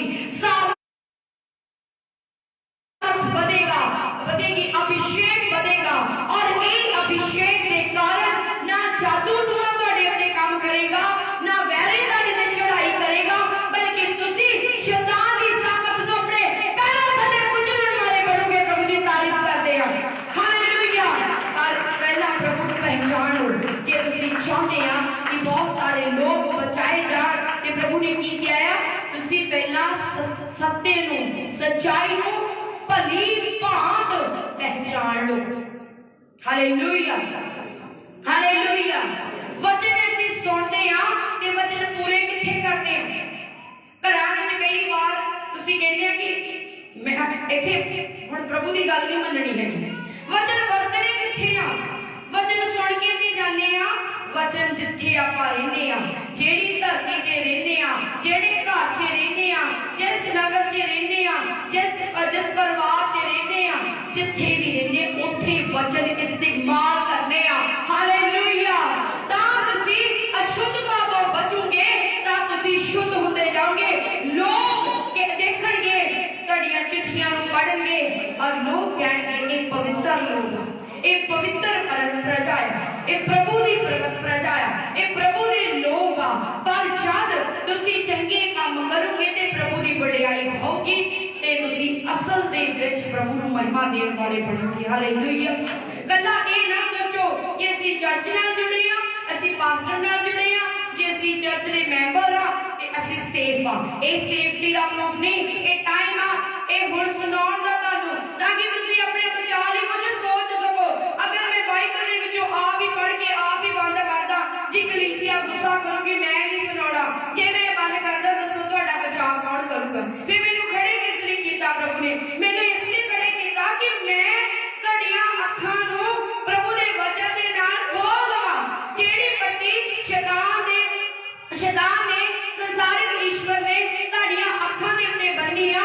बढ़ेगा, बढ़ेगी, अभिषेक बढ़ेगा, और एक अभिषेक के कारण ना जादू टूना तुहाडे उत्ते काम करेगा, ना वैरी तुहाडे ते चढ़ाई करेगा, बल्कि तुसी शैतान की सामर्थ नूं अपने पैरों थल्ले कुचलण वाले बनोगे। प्रभु की तारीफ करदे आ। हालेलुया। और पहला प्रभु को पहचान लो। जे तुसी चाहते आ कि बहुत सारे लोग बचाए जाण, ते प्रभु ने की किया है, तुसी पहला सत्य नूं, सच्चाई नूं भली भांत पहचान लो। हालेलुया। हालेलुया। वचन असीं सुणदे आ ते वचन पूरे किथे करने आ? घरां विच कई वार तुसीं कहंदे आ कि मैं इत्थे हुण प्रभु दी गल नहीं मनणी हैगी, वचन वरतने किथे आ? वचन सुण के जी जाने आ, वचन जिथे आपां रहने आ, जेड़ी धरती ते रहने आ, जेड़े घर च रहने आ, जिस नगर च रहने आ, जिस परिवार च रहने आ, जिथे भी रहने उत्थे वचन इस्तेमाल करने आ। हालेलुया। तां तुसीं अशुद्धता तो बचोगे, तां तुसीं शुद्ध होंदे जाओगे। लोग देखणगे, तुहाडीआं चिट्ठियां नूं पढ़णगे और लोग कहणगे ये पवित्र लोग आ, ये पवित्र प्रजा है, ये प्रभु दी प्रजा है, ये प्रभु दे लोग आ। पर जद तुसीं चंगे काम करोगे ते प्रभु दी वडियाई होगी, ते तुसीं असल दे विच प्रभु नूं महिमा देण वाले बनोगे। हालेलुया। कल्ला ये ना सोचो कि असीं चर्च नाल जुड़े आ, असीं पास्टर नाल जुड़े आ, जे असीं चर्च दे मैंबर आ ते असीं सेफ आ। ये सेफ्टी दा प्रूफ नहीं, ये टाइम आ ये हुण सुनाउण दा तुहानूं, ताकि तुसीं अपने बचाव लई कुछ सोच सको। अगर मैं बाइबल दे विचों आप ही पढ़ के आप ही बंद करदा, जी कलीसिया गुस्सा करोगे मैं नहीं सुनाउणा, जे मैं बंद करदा दसो तुहाडा बचाव कौन करूगा? फिर मैनूं खड़े किस लई कीता प्रभु ने? मैनूं इस लई खड़े कीता कि मैं तुहाडीआं अखां नूं प्रभु दे वचन दे नाल खोल दवां, जेड़ी पट्टी शैतान ने संसारिक ईश्वर ने तुहाडीआं अखां दे उत्ते बन्नी आ,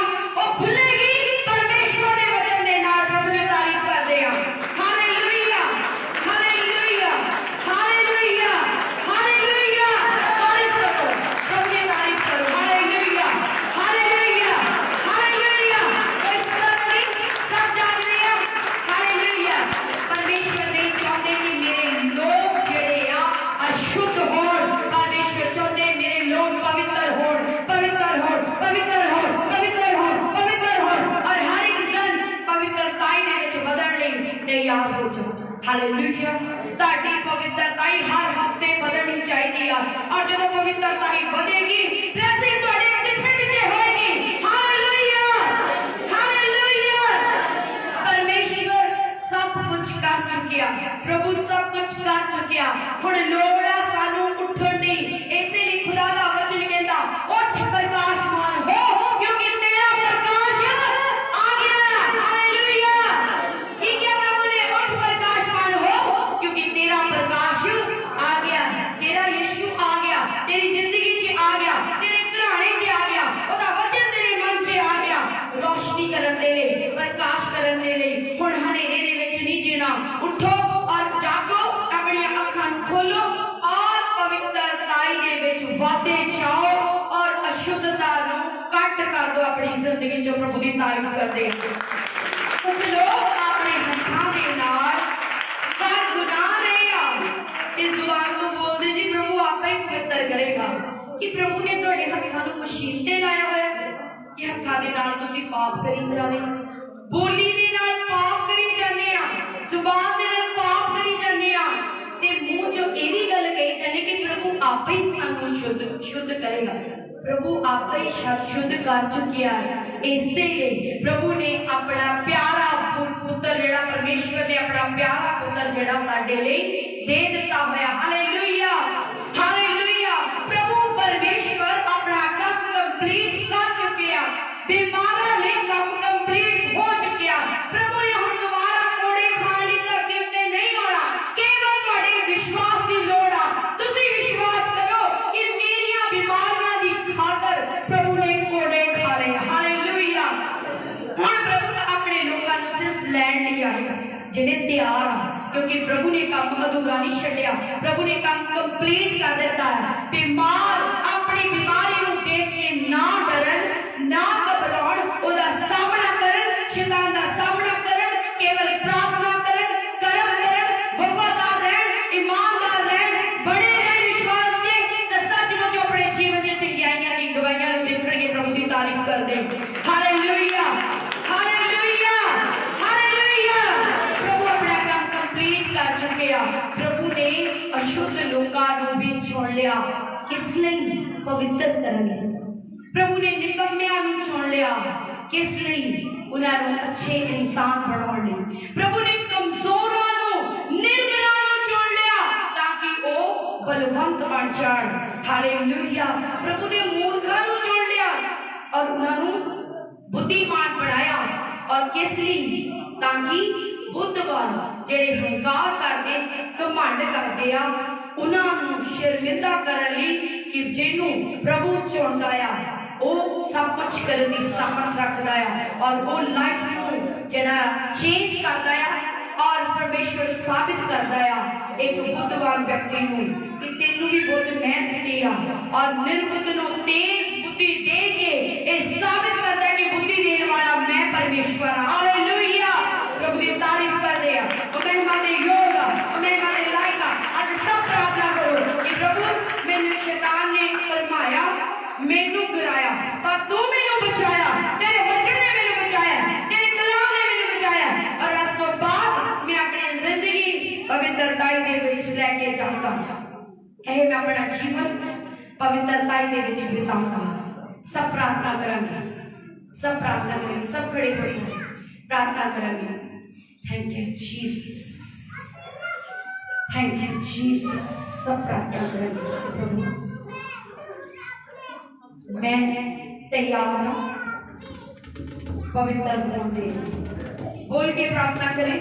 हालेलुया। ताकि पवित्रता ही हर हफ्ते बदलनी चाहिए और जो पवित्रता ही बढ़ेगी ब्लेसिंग ਤੁਹਾਡੇ ਪਿੱਛੇ ਪਿੱਛੇ होएगी। Hallelujah hallelujah. परमेश्वर सब कुछ कर चुकिया, प्रभु सब कुछ कर चुकिया। हुण लोड़ आ सानू उठण दी। इसे लिए खुदा दा वचन कहंदा उठ प्रकाशमान हो क्योंकि तेरा प्रकाश आ गया। हालेलुया। ये क्या प्रभु ने उठ प्रकाशमान हो क्योंकि तेरा प्रकाश आ गया। तेरा यीशु आ गया, तेरी जिंदगी च आ गया, तेरे घराने च आ गया, ओदा वचन तेरे मन च आ गया। रोशनी करन दे ले, प्रकाश करन दे ले। हुण हनेरे दे विच नहीं जीना। उठो और जागो, अपनी अखां खोलो और पवित्रताई दे विच वादे जाओ और अशुद्धता नूं कट कर दो अपनी जिंदगी च। प्रभु दी तारीफ करदे। कुछ लोग अपने हत्थां दे नाल कर गुनाह रहे आ ते जुबान तो बोलदे जी प्रभु आपा ही पवित्र करेगा। कि प्रभु ने तुहाडे हत्थां नूं मशीन ते लाया होया कि हत्थां दे नाल तुसीं पाप करी जावे, बोली दे नाल पाप करी जाने आ, जुबान दे नाल पाप करी जाने आ ते मुंह चों ये भी गल कही जाने कि प्रभु आपे ही सानू शुद्ध करेगा। प्रभु आपे ही शुद्ध कर चुकिया है। इसलिए प्रभु ने अपना प्यारा पुत्र जेड़ा परमेश्वर ने अपना प्यारा पुत्र जेड़ा साडे लई दे दिता होया। Hallelujah hallelujah. प्रभु परमेश्वर अपना काम कंप्लीट कर चुकिया, बीमारां लई काम कंप्लीट हो चुकिया। प्रभु ने हुण दोबारा कोड़े खाण लई धरती उत्ते नहीं आउणा। केवल तुहाडे विश्वास की लोड़ आ। तुसीं विश्वास करो कि मेरियां बीमारियां दी खातर प्रभु ने कोड़े खा लए। हालेलुया। हुण प्रभु अपने लोकां नूं सिर्फ लैण लई आएगा जिहड़े तैयार आ, क्योंकि प्रभु ने काम अधूरा नहीं छड्डिया। प्रभु ने काम कंप्लीट कर दिता है। बीमार अपनी बीमारी नूं देख के ना डरन, ना घबराउण, ओदा सामना करन, शैतान दा सामना करन, केवल प्रार्थना करन, कर्म करन, वफादार रहन, ईमानदार रहन, बड़े रहन विश्वास से ते सचमुच अपने जीवन च चंगियाइयां दी गवाहियां नूं देखणगे। प्रभु दी तारीफ करदे। Hallelujah hallelujah hallelujah. प्रभु अपना काम कंप्लीट कर चुकिया। प्रभु ने अशुद्ध लोकां नूं भी चुन लिया। किस लई? पवित्र करन लई। प्रभु ने निकम्मियां नूं चुन लिया। किस लई? उन्हां नूं अच्छे इंसान बनाउण लई। प्रभु ने कमजोरां नूं, निर्बलां नूं चुन लिया ताकि ओ बलवंत बन जाण। हालेलुया। प्रभु ने मूर्खां नूं चुन लिया और उन्हां नूं बुद्धिमान बनाया। और किस लई? ताकि बुद्धवान जेड़े हंकार करदे, घमंड करदे आ, उन्हां नूं शर्मिंदा करन लई कि जिन्हों प्रभु चुनदा आ ओ सब कुछ करने की सामर्थ रखता है और वो लाइफ को जड़ा चेंज करता है और परमेश्वर साबित करता है एक बुद्धिमान व्यक्ति को कि तेनू भी बुद्ध मैं दिती आ और निर्बुद्ध को तेज बुद्धि दे के ये साबित करता है कि बुद्धि देने वाला मैं परमेश्वर हां। हालेलुया। प्रभु की तारीफ कर दे। महिमा दे योग, महिमा दे लायक। आज सब प्रार्थना करो कि प्रभु मैंने शैतान ने फरमाया, मैनू गिराया पर तू मैनू बचाया, तेरे वचन ने मैनू बचाया, तेरे कलाम ने मैनू बचाया और आज तो बाद मैं अपनी जिंदगी पवित्रताई दे विच लेके जाऊंगा। कहे मैं अपना जीवन पवित्रताई दे विच बिताऊंगा। सब प्रार्थना करेंगे, सब प्रार्थना करेंगे, सब खड़े हो जाए, प्रार्थना करेंगे। Thank you Jesus, thank you Jesus. सब प्रार्थना करेंगे। प्रभु मैं तैयार हूं पवित्र होने। बोल के प्रार्थना करें।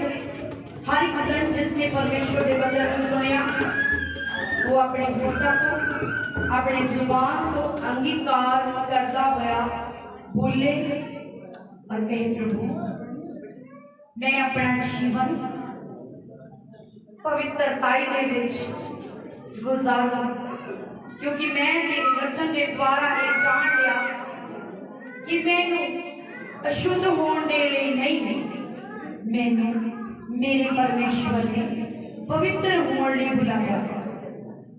हर इंसान जिसने परमेश्वर के वचन को सुनिया वो अपने होठों को, अपने जुबान को अंगीकार करता हुआ बोले और कहे प्रभु मैं अपना जीवन पवित्रताई दे विच गुजारूं क्योंकि मैं तेरे वचन के द्वारा ये जान लिया कि मैनू अशुद्ध होने दे लिए नहीं, मैनू मेरे परमेश्वर ने पवित्र होने लिए बुलाया।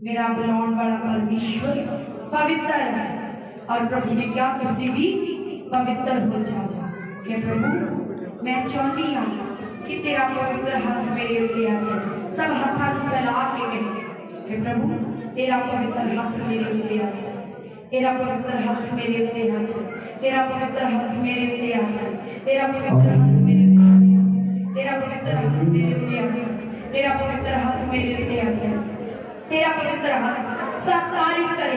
मेरा बुलाने वाला परमेश्वर पवित्र है और प्रभु ने क्या तुसी भी पवित्र हो जाओ। क्या प्रभु मैं चाहती हूँ कि तेरा पवित्र हाथ मेरे ऊपर आ जाए। सब हाथ फैला के कहें, हे प्रभु तेरा पवित्र हाथ मेरे ऊपर आ जाए, तेरा पवित्र हाथ मेरे ऊपर आ जाए, तेरा पवित्र हाथ मेरे ऊपर आ जाए, तेरा पवित्र हाथ मेरे ऊपर आ जाए, तेरा पवित्र हाथ मेरे ऊपर आ जाए, तेरा पवित्र हाथ मेरे ऊपर आ जाए, तेरा पवित्र हाथ। सब तारीफ करें।